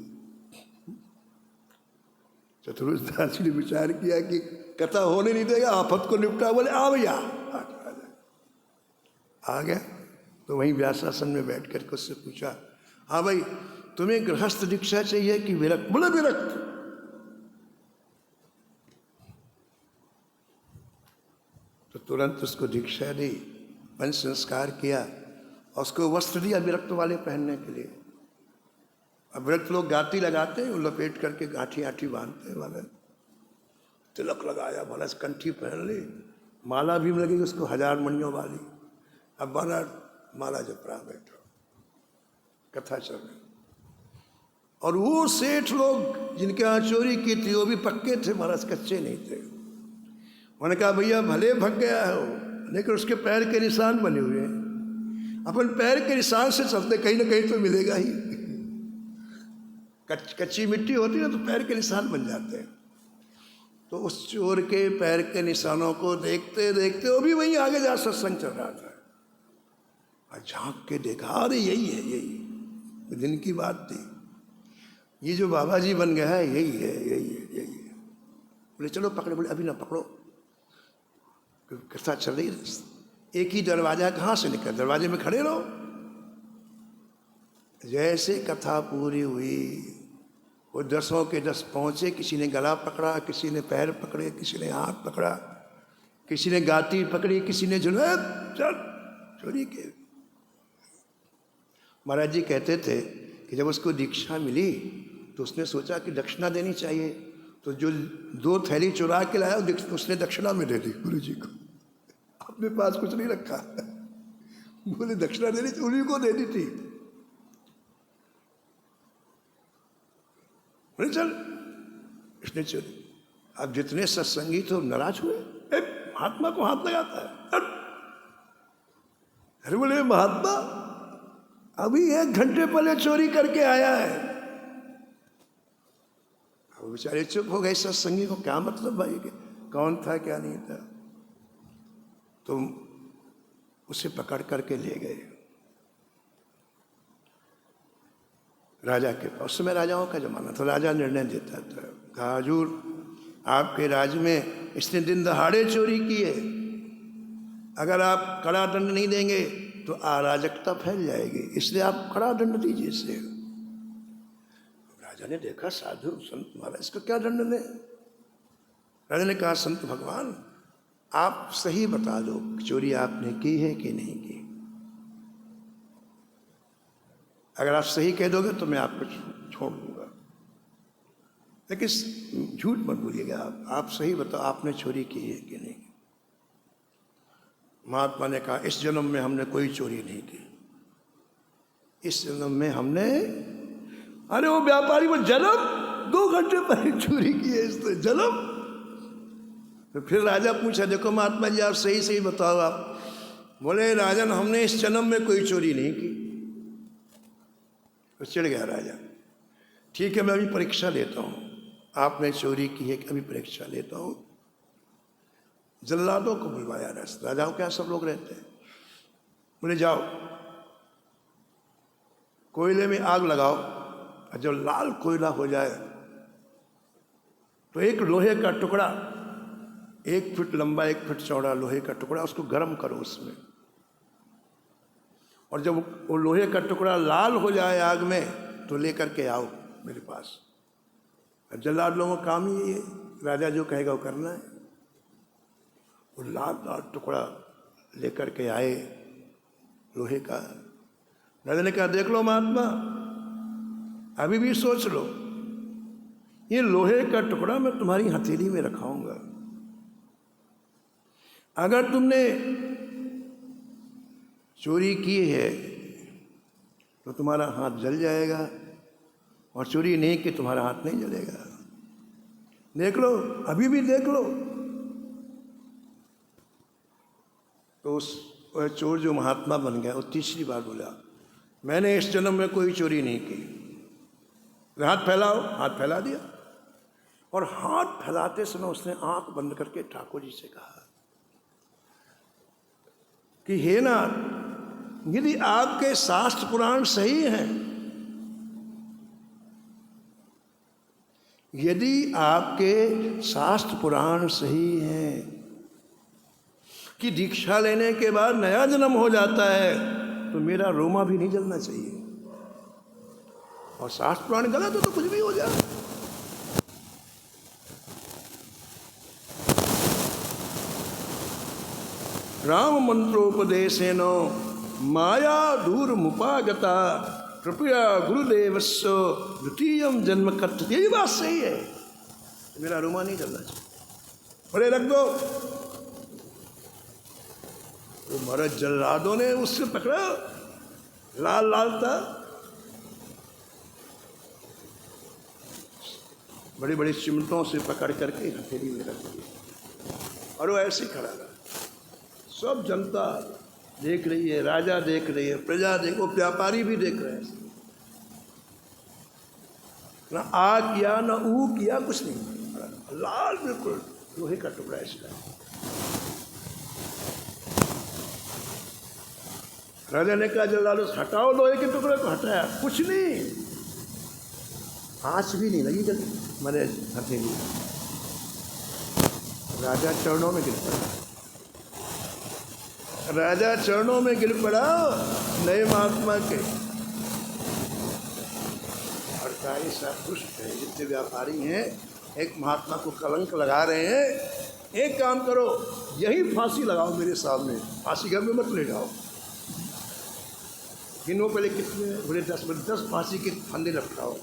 A: चतुर्भुज दास जी ने विचार किया कि कथा होने नहीं देगा, आफत को निपटा। बोले आ भैया, आ गया। तो वहीं व्यासासन में बैठ करके उससे पूछा, हाँ भाई तुम्हें गृहस्थ दीक्षा चाहिए कि विरक्त? बोले विरक्त। तो तुरंत उसको दीक्षा दी, पंच संस्कार किया, और उसको वस्त्र दिया विरक्त वाले पहनने के लिए। अब व्रत लोग गाती लगाते हैं, लपेट करके गांठी आठी बांधते हैं, वाले तिलक लगाया, भला कंठी पहन ली, माला भी लगी उसको 1000 मणियों वाली। अब बना माला जप रहा बैठो, कथा चल रही। और वो सेठ लोग जिनके यहाँ चोरी की थी वो भी पक्के थे महाराज, कच्चे नहीं थे। उन्होंने कहा भैया भले भग गया है वो, लेकिन उसके पैर के निशान बने हुए हैं, अपन पैर के निशान से चलते कहीं ना कहीं तो मिलेगा ही। कच्ची मिट्टी होती है ना तो पैर के निशान बन जाते हैं। तो उस चोर के पैर के निशानों को देखते देखते वो भी वहीं आगे जा सत्संग चल रहा था, और झांक के देखा, अरे यही है, यही दिन की बात थी, ये जो बाबा जी बन गया है यही है, यही है, यही है। बोले चलो पकड़ो, बोले अभी ना पकड़ो, कथा चल रही, एक ही दरवाजा, कहाँ से निकल, दरवाजे में खड़े रहो। जैसे कथा पूरी हुई वो 10 के 10 पहुँचे, किसी ने गला पकड़ा, किसी ने पैर पकड़े, किसी ने हाथ पकड़ा, किसी ने गाती पकड़ी, किसी ने झुला, चल चोरी के। महाराज जी कहते थे कि जब उसको दीक्षा मिली तो उसने सोचा कि दक्षिणा देनी चाहिए, तो जो 2 थैली चुरा के लाया उसने दक्षिणा में दे दी गुरु जी को, अपने पास कुछ नहीं रखा। बोले दक्षिणा देनी थी, उन्हीं को देनी थी। बोले चल, इसने चली। अब जितने सत्संगी थे नाराज हुए, महात्मा को हाथ लगाता है। अरे बोले महात्मा अभी 1 घंटे पहले चोरी करके आया है। अब बेचारे चुप हो गए, सत्संगी को क्या मतलब भाई के कौन था क्या नहीं था। तो उसे पकड़ करके ले गए राजा के पास। उस समय राजाओं का जमाना था, राजा निर्णय देता था। कहा हजूर आपके राज्य में इसने दिन दहाड़े चोरी की है, अगर आप कड़ा दंड नहीं देंगे तो अराजकता फैल जाएगी, इसलिए आप कड़ा दंड दीजिए इसे। राजा ने देखा साधु संत महाराज, इसको क्या दंड दें। राजा ने कहा संत भगवान आप सही बता दो चोरी आपने की है कि नहीं की। अगर आप सही कह दोगे तो मैं आपको छोड़ दूंगा, लेकिन झूठ मत बोलिएगा, आप सही बताओ आपने चोरी की है कि नहीं। महात्मा ने कहा इस जन्म में हमने कोई चोरी नहीं की, इस जन्म में हमने। अरे वो व्यापारी वो जन्म 2 घंटे पहले चोरी की है, इस तो जन्म। तो फिर राजा पूछा देखो महात्मा जी आप सही सही बताओ आप। बोले राजन हमने इस जन्म में कोई चोरी नहीं की। तो चिढ़ गया राजा, ठीक है मैं अभी परीक्षा लेता हूँ, आपने चोरी की है कि अभी परीक्षा लेता हूँ। जल्लादों को बुलवाया राजाओं के यहाँ सब लोग रहते हैं। बोले जाओ कोयले में आग लगाओ, और जब लाल कोयला हो जाए तो एक लोहे का टुकड़ा 1 फुट लंबा 1 फुट चौड़ा लोहे का टुकड़ा उसको गर्म करो उसमें, और जब वो लोहे का टुकड़ा लाल हो जाए आग में तो लेकर के आओ मेरे पास। जल्लाद लोगों का काम ही है, राजा जो कहेगा वो करना है। वो लाल लाल टुकड़ा लेकर के आए लोहे का। राजा ने कहा देख लो महात्मा अभी भी सोच लो, ये लोहे का टुकड़ा मैं तुम्हारी हथेली में रखाऊंगा, अगर तुमने चोरी की है तो तुम्हारा हाथ जल जाएगा, और चोरी नहीं की तुम्हारा हाथ नहीं जलेगा। देख लो अभी भी देख लो। तो उस चोर जो महात्मा बन गया वो तीसरी बार बोला मैंने इस जन्म में कोई चोरी नहीं की। हाथ फैलाओ, हाथ फैला दिया, और हाथ फैलाते समय उसने आंख बंद करके ठाकुर जी से कहा कि हे नाथ यदि आपके शास्त्र पुराण सही हैं, यदि आपके शास्त्र पुराण सही हैं कि दीक्षा लेने के बाद नया जन्म हो जाता है, तो मेरा रोमा भी नहीं जलना चाहिए, और शास्त्र पुराण गलत हो तो कुछ भी हो जाए। राम मंत्रोपदेशेन माया दूर मुपागता कृपया गुरुदेवस्य द्वितीयम जन्म कट। यही बात सही है, मेरा अनुमान नहीं करना चाहिए। बड़े रख दो। वो महाराज जल्लादों ने उससे पकड़ा, लाल लाल था, बड़ी बड़ी चिमटों से पकड़ करके हथेली में रख दिया और वो ऐसे ही खड़ा रहा। सब जनता देख रही है, राजा देख रही है, प्रजा देखो, व्यापारी भी देख रहे हैं। ना आ किया ना ऊ किया, कुछ नहीं, लाल बिल्कुल लोहे का टुकड़ा इसका। राजा ने कहा जल्लादो हटाओ लोहे के टुकड़े को। हटाया, कुछ नहीं, आंच भी नहीं लगी जल्दी मेरे हथेली। राजा चरणों में गिर पड़ा, राजा चरणों में गिर पड़ा नए महात्मा के। और कहा ये सब दुष्ट है, जितने व्यापारी हैं एक महात्मा को कलंक लगा रहे हैं। एक काम करो, यही फांसी लगाओ मेरे सामने, फांसी घर में मत ले जाओ। गिनो पहले कितने, बड़े 10 फांसी के फंदे लटकाओ,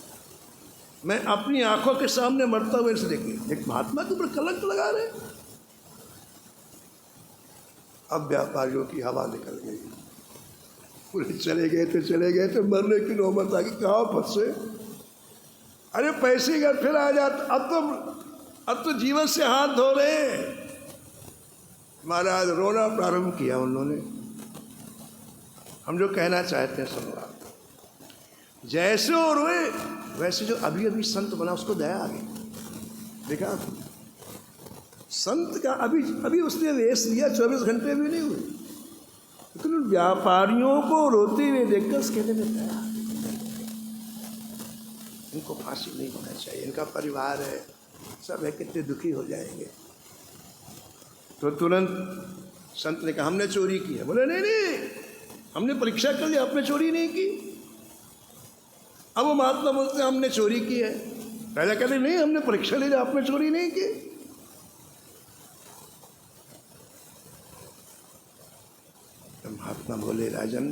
A: मैं अपनी आंखों के सामने मरता हुए से देखिए। एक महात्मा के ऊपर कलंक लगा रहे। अब व्यापारियों की हवा निकल गई, पूरे चले गए थे, मरने की नौबत आ गई। कहाँ फंसे? अरे पैसे का फिर आ जाता। अब तो जीवन से हाथ धो रहे हैं। महाराज रोना प्रारंभ किया उन्होंने। हम जो कहना चाहते हैं सुनो आप। जैसे वो रोए वैसे जो अभी अभी संत बना उसको दया आ गई। देखा संत का अभी उसने वेश लिया, 24 घंटे भी नहीं हुए, लेकिन उन व्यापारियों को रोते हुए देखकर कहने में दया। इनको फांसी नहीं होना चाहिए, इनका परिवार है, सब है, कितने दुखी हो जाएंगे। तो तुरंत संत ने कहा हमने चोरी की है। बोले नहीं, हमने परीक्षा कर लिया, आपने चोरी नहीं की। अब वो महात्मा बोलते हमने चोरी की है। राजा कहते नहीं, हमने परीक्षा ले लिया, आपने चोरी नहीं की। तो महात्मा बोले राजन,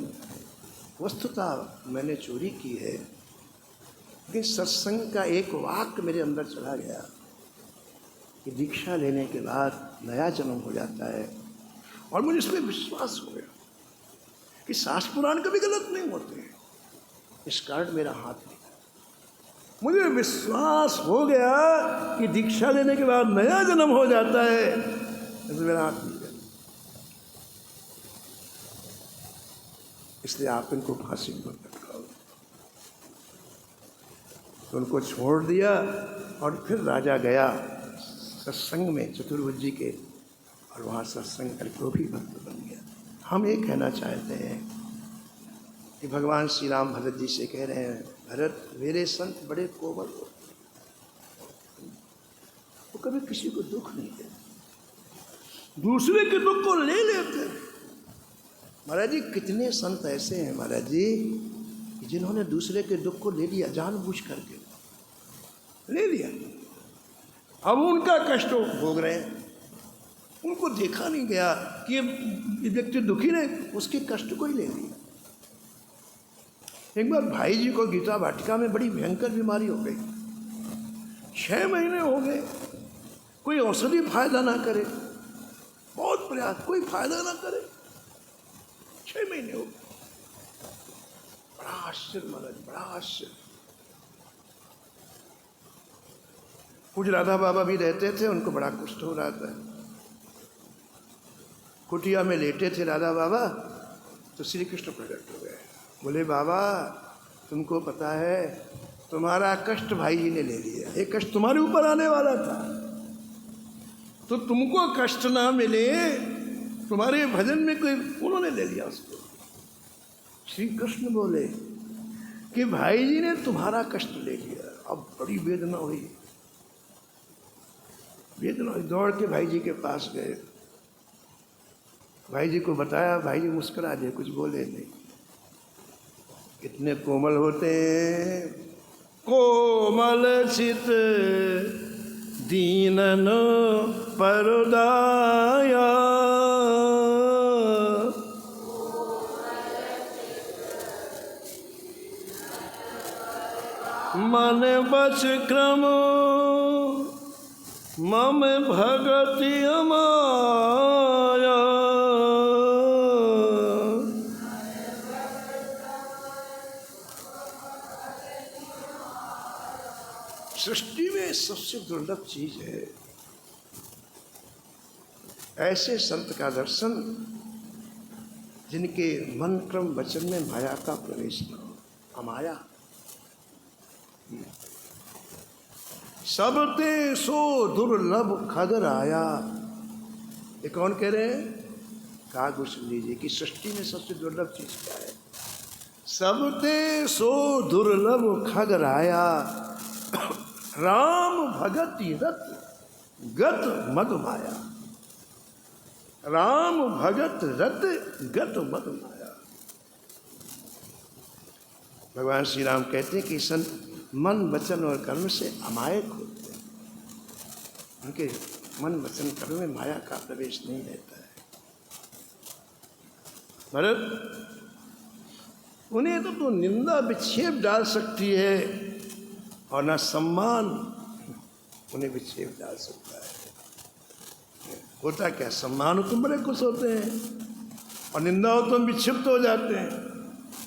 A: वस्तुतः मैंने चोरी की है, लेकिन सत्संग का एक वाक्य मेरे अंदर चला गया कि दीक्षा लेने के बाद नया जन्म हो जाता है, और मुझे इसमें विश्वास हो गया कि शास्त्र पुराण कभी गलत नहीं होते। इस कारण मेरा हाथ नहीं, मुझे विश्वास हो गया कि दीक्षा लेने के बाद नया जन्म हो जाता है, तो मेरा हाथ नहीं गया। इसलिए आप इनको फांसी पर लटकाओ। तो उनको छोड़ दिया और फिर राजा गया सत्संग में चतुर्भुजी के, और वहाँ सत्संग करके वो भी भक्त बन गया। हम ये कहना चाहते हैं कि भगवान श्री राम भरत जी से कह रहे हैं, भरत मेरे संत बड़े कोमल हो, वो कभी किसी को दुख नहीं देते, दूसरे के दुख को ले लेते हैं। महाराज जी कितने संत ऐसे हैं महाराज जी जिन्होंने दूसरे के दुख को ले लिया, जानबूझ करके ले लिया। अब उनका कष्ट भोग रहे हैं, उनको देखा नहीं गया कि ये व्यक्ति दुखी नहीं, उसके कष्ट को ही ले लिया। एक बार भाई जी को गीता वाटिका में बड़ी भयंकर बीमारी हो गई, 6 महीने हो गए, कोई औषधि फायदा ना करे, बहुत प्रयास, कोई फायदा ना करे, 6 महीने हो गए। बड़ा आश्चर्य महाराज, बड़ा आश्चर्य। कुछ राधा बाबा भी रहते थे, उनको बड़ा कुष्ठ हो रहा था। कुटिया में लेटे थे राधा बाबा, तो श्री कृष्ण प्रकट हो गए। बोले बाबा तुमको पता है तुम्हारा कष्ट भाई जी ने ले लिया, एक कष्ट तुम्हारे ऊपर आने वाला था, तो तुमको कष्ट ना मिले, तुम्हारे भजन में कोई, उन्होंने ले लिया उसको। श्री कृष्ण बोले कि भाई जी ने तुम्हारा कष्ट ले लिया। अब बड़ी वेदना हुई, दौड़ के भाई जी के पास गए, भाई जी को बताया, भाई जी मुस्कुरा दिए, कुछ बोले नहीं। कितने कोमल होते हैं, कोमल चित दीनन परदाया, मन बच क्रम मम भगति अमाया। सृष्टि में सबसे दुर्लभ चीज है ऐसे संत का दर्शन जिनके मन क्रम वचन में माया का प्रवेश न हो। अमाया सब ते सो दुर्लभ खगर आया। ये कौन कह रहे हैं? कहा गोस्वामी जी की सृष्टि में सबसे दुर्लभ चीज क्या है? सब ते सो दुर्लभ खगर आया, राम भगति रत गत मद माया। राम भगत रत गत मद माया। भगवान श्री राम कहते हैं कि संत मन वचन और कर्म से अमायक होते हैं। उनके मन वचन कर्म में माया का प्रवेश नहीं रहता है। भरत, उन्हें तो निंदा विक्षेप डाल सकती है और ना सम्मान उन्हें विक्षेप डाल सकता है। होता क्या, सम्मान हो तुम बड़े खुश होते हैं और निंदा हो तुम विक्षिप्त हो जाते हैं।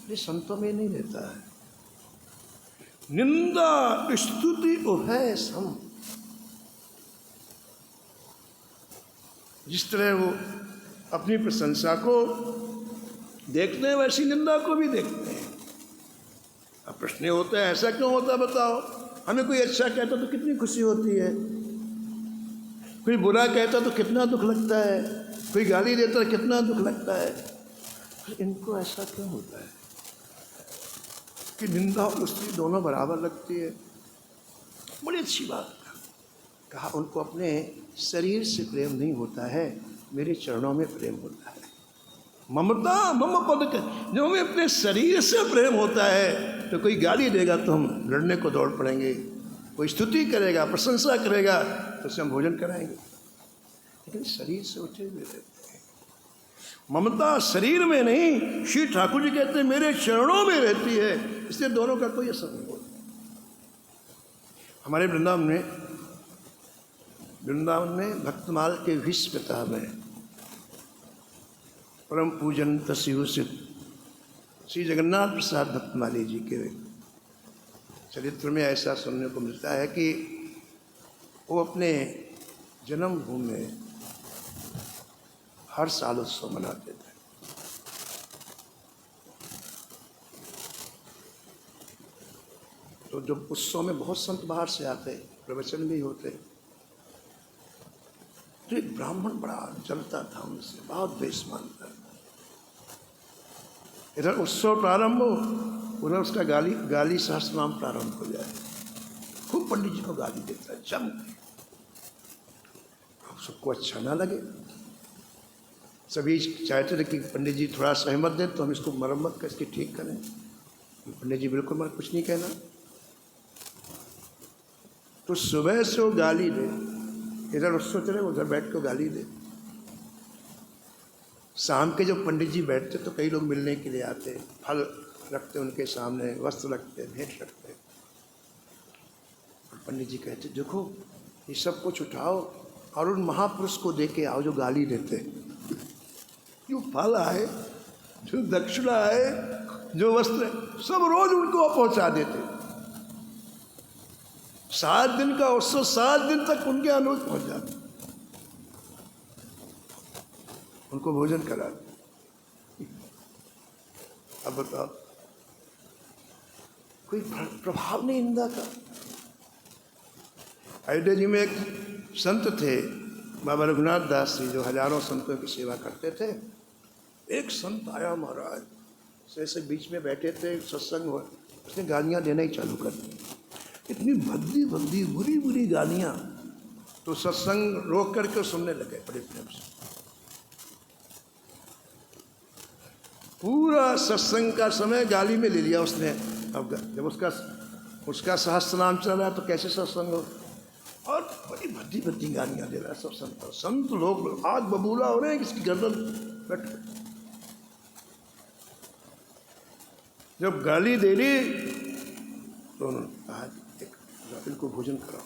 A: ये संतों में नहीं रहता है। निंदा स्तुति उभय सम। जिस तरह वो अपनी प्रशंसा को देखते हैं वैसी निंदा को भी देखते हैं। अब प्रश्न होता है ऐसा क्यों होता बताओ? हमें कोई अच्छा कहता तो कितनी खुशी होती है, कोई बुरा कहता तो कितना दुख लगता है, कोई गाली देता तो कितना दुख लगता है। इनको ऐसा क्यों होता है कि निंदा और स्तुति दोनों बराबर लगती है? बड़ी अच्छी बात कहा। उनको अपने शरीर से प्रेम नहीं होता है, मेरे चरणों में प्रेम होता है। ममता मम पद के, जो हमें अपने शरीर से प्रेम होता है तो कोई गाली देगा तो हम लड़ने को दौड़ पड़ेंगे, कोई स्तुति करेगा प्रशंसा करेगा तो उसे हम भोजन कराएंगे। लेकिन शरीर से उठे हुए रहते हैं। ममता शरीर में नहीं, श्री ठाकुर जी कहते हैं मेरे चरणों में रहती है, इसलिए दोनों का कोई असर नहीं होता। हमारे वृंदावन में भक्तमाल के विश्वता में परम पूजन तस्वीर श्री जगन्नाथ प्रसाद भक्तमाली जी के चरित्र में ऐसा सुनने को मिलता है कि वो अपने जन्मभूमि में हर साल उत्सव मनाते थे। तो जब उत्सव में बहुत संत बाहर से आते, प्रवचन भी होते, तो एक ब्राह्मण बड़ा जलता था उनसे, बहुत द्वेष मानता था। इधर उत्सव प्रारंभ हो, उधर उसका गाली सहस्त्रनाम प्रारंभ हो जाए, खूब पंडित जी को गाली देता है जम। अब सबको अच्छा ना लगे, सभी चाहते थे कि पंडित जी थोड़ा सहमत दें तो हम इसको मरम्मत कर इसकी ठीक करें। पंडित जी बिल्कुल मत कुछ नहीं कहना। तो सुबह से वो गाली दे, इधर उत्सव चले उधर बैठ के गाली दे। शाम के जब पंडित जी बैठते तो कई लोग मिलने के लिए आते, फल रखते उनके सामने, वस्त्र रखते, भेंट रखते। और पंडित जी कहते देखो ये सब कुछ उठाओ और उन महापुरुष को दे के आओ जो गाली देते। जो फल आए, जो दक्षिणा आए, जो वस्त्र, सब रोज उनको पहुंचा देते। 7 दिन का उत्सव 7 दिन तक उनके अनुरोध पहुंच जाते, उनको भोजन कराते। अब बताओ कोई प्रभाव नहीं निंदा का। अयोध्या जी में एक संत थे बाबा रघुनाथ दास जी, जो हजारों संतों की सेवा करते थे। एक संत आया महाराज, ऐसे बीच में बैठे थे, सत्संग हो, उसने गालियाँ देना ही चालू कर दी। इतनी भद्दी भद्दी बुरी बुरी गालियाँ, तो सत्संग रोक करके सुनने लगे बड़े प्रेम से। पूरा सत्संग का समय गाली में ले लिया उसने। अब जब उसका सहस्त्र नाम चल रहा है तो कैसे सत्संग हो, और बड़ी भद्दी भद्दी गालियाँ दे रहा है सब संत लोग आग बबूला हो रहे हैं, किसकी गर्दन कट। जब गाली दे ली तो उन्होंने कहा इनको भोजन कराओ,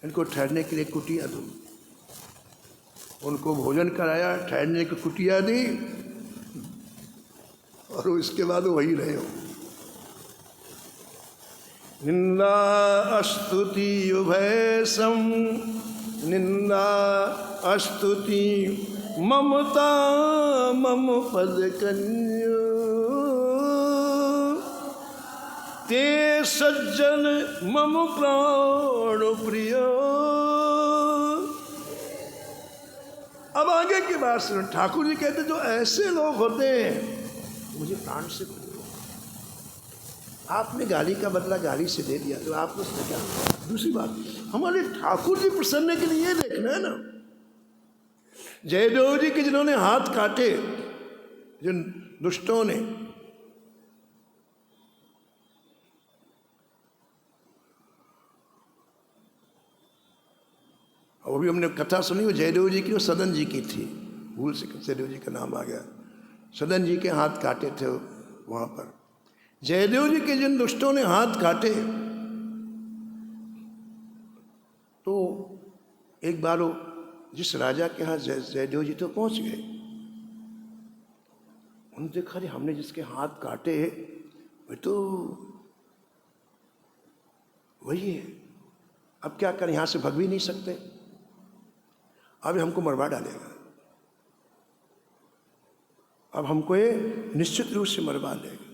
A: इनको ठहरने के लिए कुटिया दो। उनको भोजन कराया, ठहरने की कुटिया दी, और इसके बाद वही रहे हो। निंदा स्तुति उभय सम, निंदा स्तुति ममता मम पद कन्यो, ते सज्जन मम प्राण प्रिय। अब आगे की बात सुनो। ठाकुर जी कहते जो ऐसे लोग होते हैं मुझे प्राण से प्रिय। आपने गाली का बदला गाली से दे दिया तो आपको उसमें क्या। दूसरी बात, हमारे ठाकुर जी प्रसन्न के लिए देखना है ना। जयदेव जी के जिन्होंने हाथ काटे, जिन दुष्टों ने, वो भी हमने कथा सुनी, वो जयदेव जी की, वो सदन जी की थी, भूल से जयदेव जी का नाम आ गया। सदन जी के हाथ काटे थे वहाँ पर। जयदेव जी के जिन दुष्टों ने हाथ काटे, तो एक बार वो जिस राजा के हाथ जयदेव जी तो पहुँच गए, उन्होंने देखा अरे हमने जिसके हाथ काटे वे तो वही है, अब क्या करें, यहाँ से भग भी नहीं सकते, अब हमको मरवा डालेगा, अब हमको ये निश्चित रूप से मरवा देगा।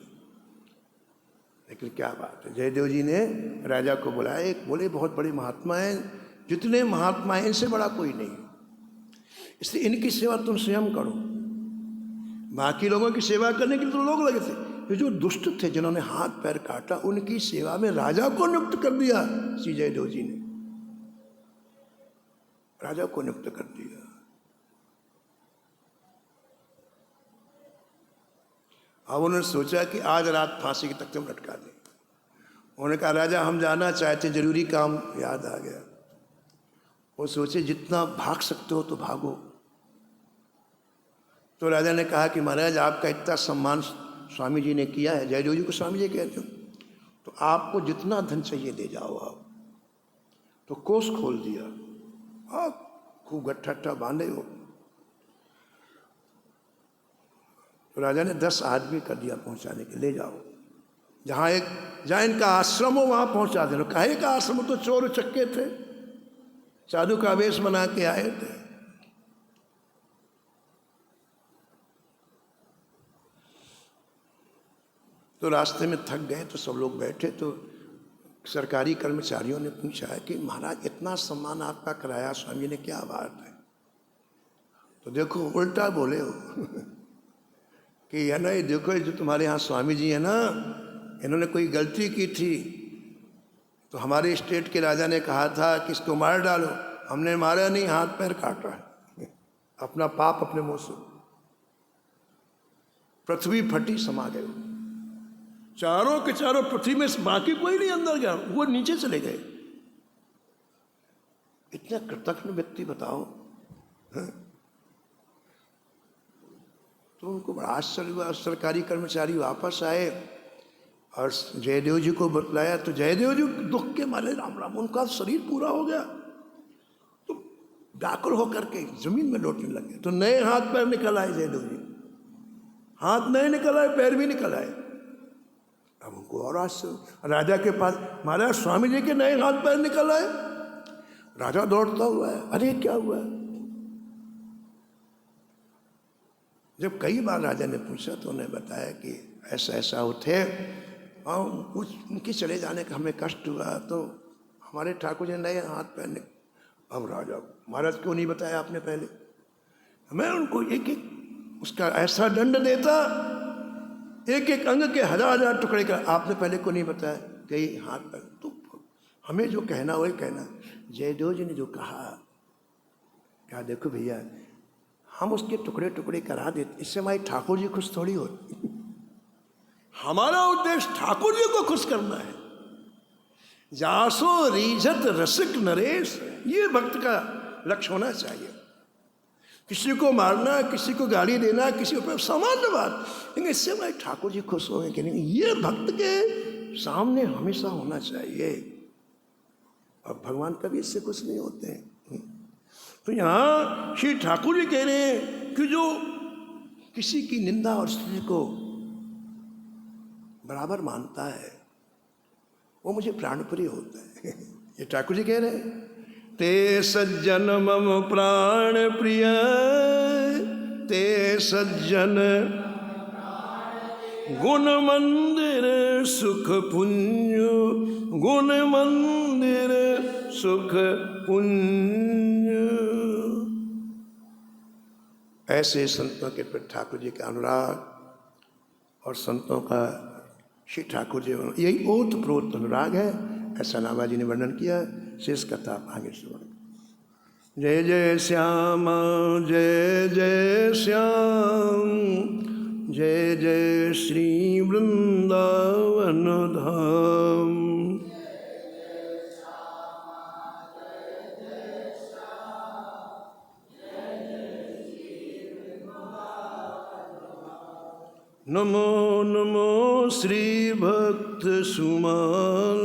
A: लेकिन क्या बात है, जयदेव जी ने राजा को बुलाया। एक बोले बहुत बड़े महात्मा हैं, जितने महात्मा हैं इनसे बड़ा कोई नहीं, इसलिए इनकी सेवा तुम स्वयं करो। बाकी लोगों की सेवा करने के लिए तो लोग लगे थे, ये जो दुष्ट थे जिन्होंने हाथ पैर काटा, उनकी सेवा में राजा को नियुक्त कर दिया श्री जयदेव जी ने, राजा को नियुक्त कर दिया। अब उन्होंने सोचा कि आज रात फांसी के तख्ते में लटका दें। उन्होंने कहा राजा हम जाना चाहते, जरूरी काम याद आ गया। वो सोचे जितना भाग सकते हो तो भागो। तो राजा ने कहा कि महाराज आपका इतना सम्मान स्वामी जी ने किया है, जयदेव जी को स्वामी जी कहते हो, तो आपको जितना धन चाहिए दे जाओ आप। तो कोष खोल दिया, आप खूब गट्ठा बांधे हो। तो राजा ने 10 आदमी कर दिया पहुंचाने के, ले जाओ जहाँ इनका आश्रम हो वहाँ पहुंचा देना। काहे का आश्रम, तो चोर चक्के थे, साधु का वेश बना के आए थे। तो रास्ते में थक गए तो सब लोग बैठे, तो सरकारी कर्मचारियों ने पूछा कि महाराज इतना सम्मान आपका कराया स्वामी ने, क्या बात है। तो देखो उल्टा बोले हो कि है ना, ये देखो जो तुम्हारे यहाँ स्वामी जी है ना, इन्होंने कोई गलती की थी तो हमारे स्टेट के राजा ने कहा था कि इसको मार डालो, हमने मारा नहीं, हाथ पैर काटा है, अपना पाप अपने मुंह से। पृथ्वी फटी, समा गए, चारों के चारों पृथ्वी में, बाकी कोई नहीं अंदर गया, वो नीचे चले गए। इतना कृतज्ञ व्यक्ति बताओ, है? तो उनको बड़ा आश्चर्य हुआ। सरकारी कर्मचारी वापस आए और जयदेव जी को बतलाया, तो जयदेव जी दुख के मारे राम राम, उनका शरीर पूरा हो गया, तो व्याकुल होकर के जमीन में लौटने लगे। तो नए हाथ पैर निकल आए जयदेव जी, हाथ नए निकल आए, पैर भी निकल आए। अब उनको और आश्चर्य, राजा के पास, महाराज स्वामी जी के नए हाथ पैर निकल आए। राजा दौड़ता हुआ है, अरे क्या हुआ। जब कई बार राजा ने पूछा तो उन्हें बताया कि ऐसा ऐसा होते, और उनके चले जाने का हमें कष्ट हुआ, तो हमारे ठाकुर जी नए हाथ पैर निकल। अब राजा, महाराज क्यों नहीं बताया आपने पहले, मैं उनको एक एक उसका ऐसा दंड देता, एक एक अंग के 1000 टुकड़े कर, आपने पहले को नहीं बताया कई हाथ पैर। तो हमें जो कहना वही कहना। जयदेव जी ने जो कहा देखो भैया, हम उसके टुकड़े टुकड़े करा देते, इससे हमारी ठाकुर जी खुश थोड़ी होती। हमारा उद्देश्य ठाकुर जी को खुश करना है। जासो रीझत रसिक नरेश, ये भक्त का लक्ष्य होना चाहिए। किसी को मारना, किसी को गाली देना, किसी को सामान्य बात, लेकिन इससे हमारे ठाकुर जी खुश होंगे कि नहीं, ये भक्त के सामने हमेशा होना चाहिए। और भगवान कभी इससे खुश नहीं होते हैं। तो यहाँ श्री ठाकुर जी कह रहे हैं कि जो किसी की निंदा और स्तुति को बराबर मानता है वो मुझे प्राणप्रिय होता है। ये ठाकुर जी कह रहे हैं, ते सज्जन मम प्राण प्रिय, ते सज्जन गुण मंदिर सुख पुंज, गुण मंदिर सुख पुंज। ऐसे संतों के प्रति ठाकुर जी का अनुराग और संतों का श्री ठाकुर जी, यही ओतप्रोत अनुराग है, ऐसा नाभाजी ने वर्णन किया। शेष कथा आप आगे सुनो। जय जय श्याम जय जय श्याम, जय जय श्री वृंदावन धाम। नमो नमो श्री भक्त सुमन,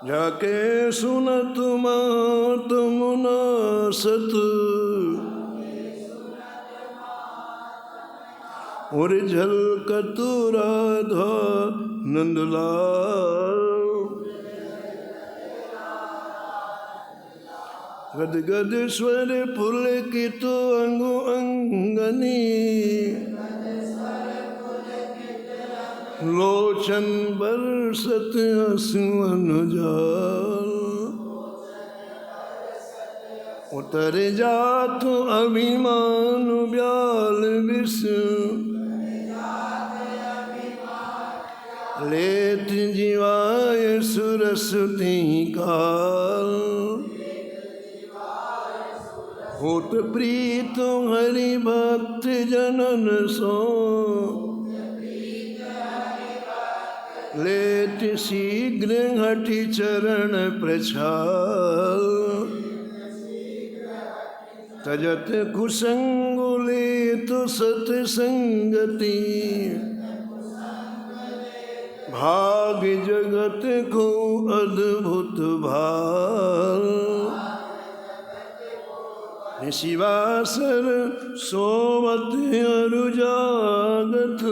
A: जाके सुनत मात मुना सत, और झलकत राधा नंदलाल। गद गद स्वर पुलकित अंगु अंगनी, लोचन बरसत असुवन जाल। उतर जात अभिमान ब्याल विष, लेत जीवाय सुरसती काल। होत प्रीत हरि भक्त जनन सो, लेत शीघ्र हठि चरण प्रछाल। तजत कुसंग लेत सतसंगति, भाग जगत को अद्भुत भाल। शिवासर सोवत अरु जागत,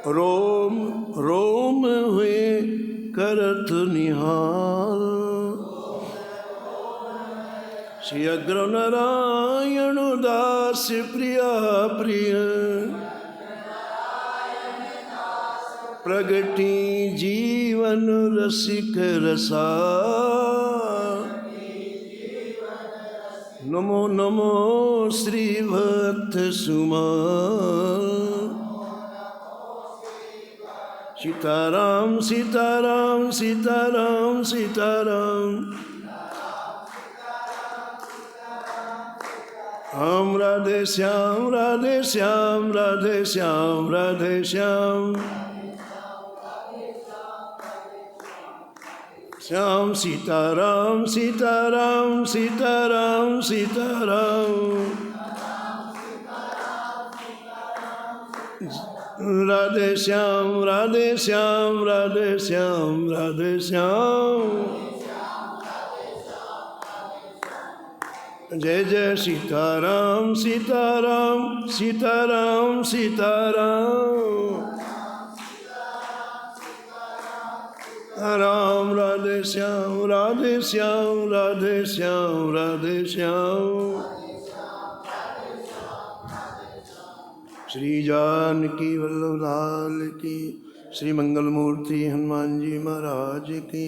A: रोम रोम हुए करत निहाल। श्री अग्र नारायण दास प्रिया प्रिय, प्रगति जीवन रसिक रसा। नमो नमो श्री भक्त सुमन। सीताराम सीताराम सीताराम सीताराम, हम राधे श्याम राधे श्याम राधे श्याम राधे श्याम। श्याम सीताराम सीताराम सीताराम सीताराम, राधे श्याम राधे श्याम राधे श्याम राधे श्याम। जय जय सीताराम सीताराम सीताराम सीताराम, राम राधे श्याम राधे श्याम राधे श्याम राधे श्याम। श्री जानकी वल्लभ लाल की, श्री मंगल मूर्ति हनुमान जी महाराज की,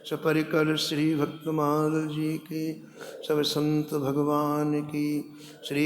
A: सपरिकर श्री भक्तमाल जी की, सब संत भगवान की। श्री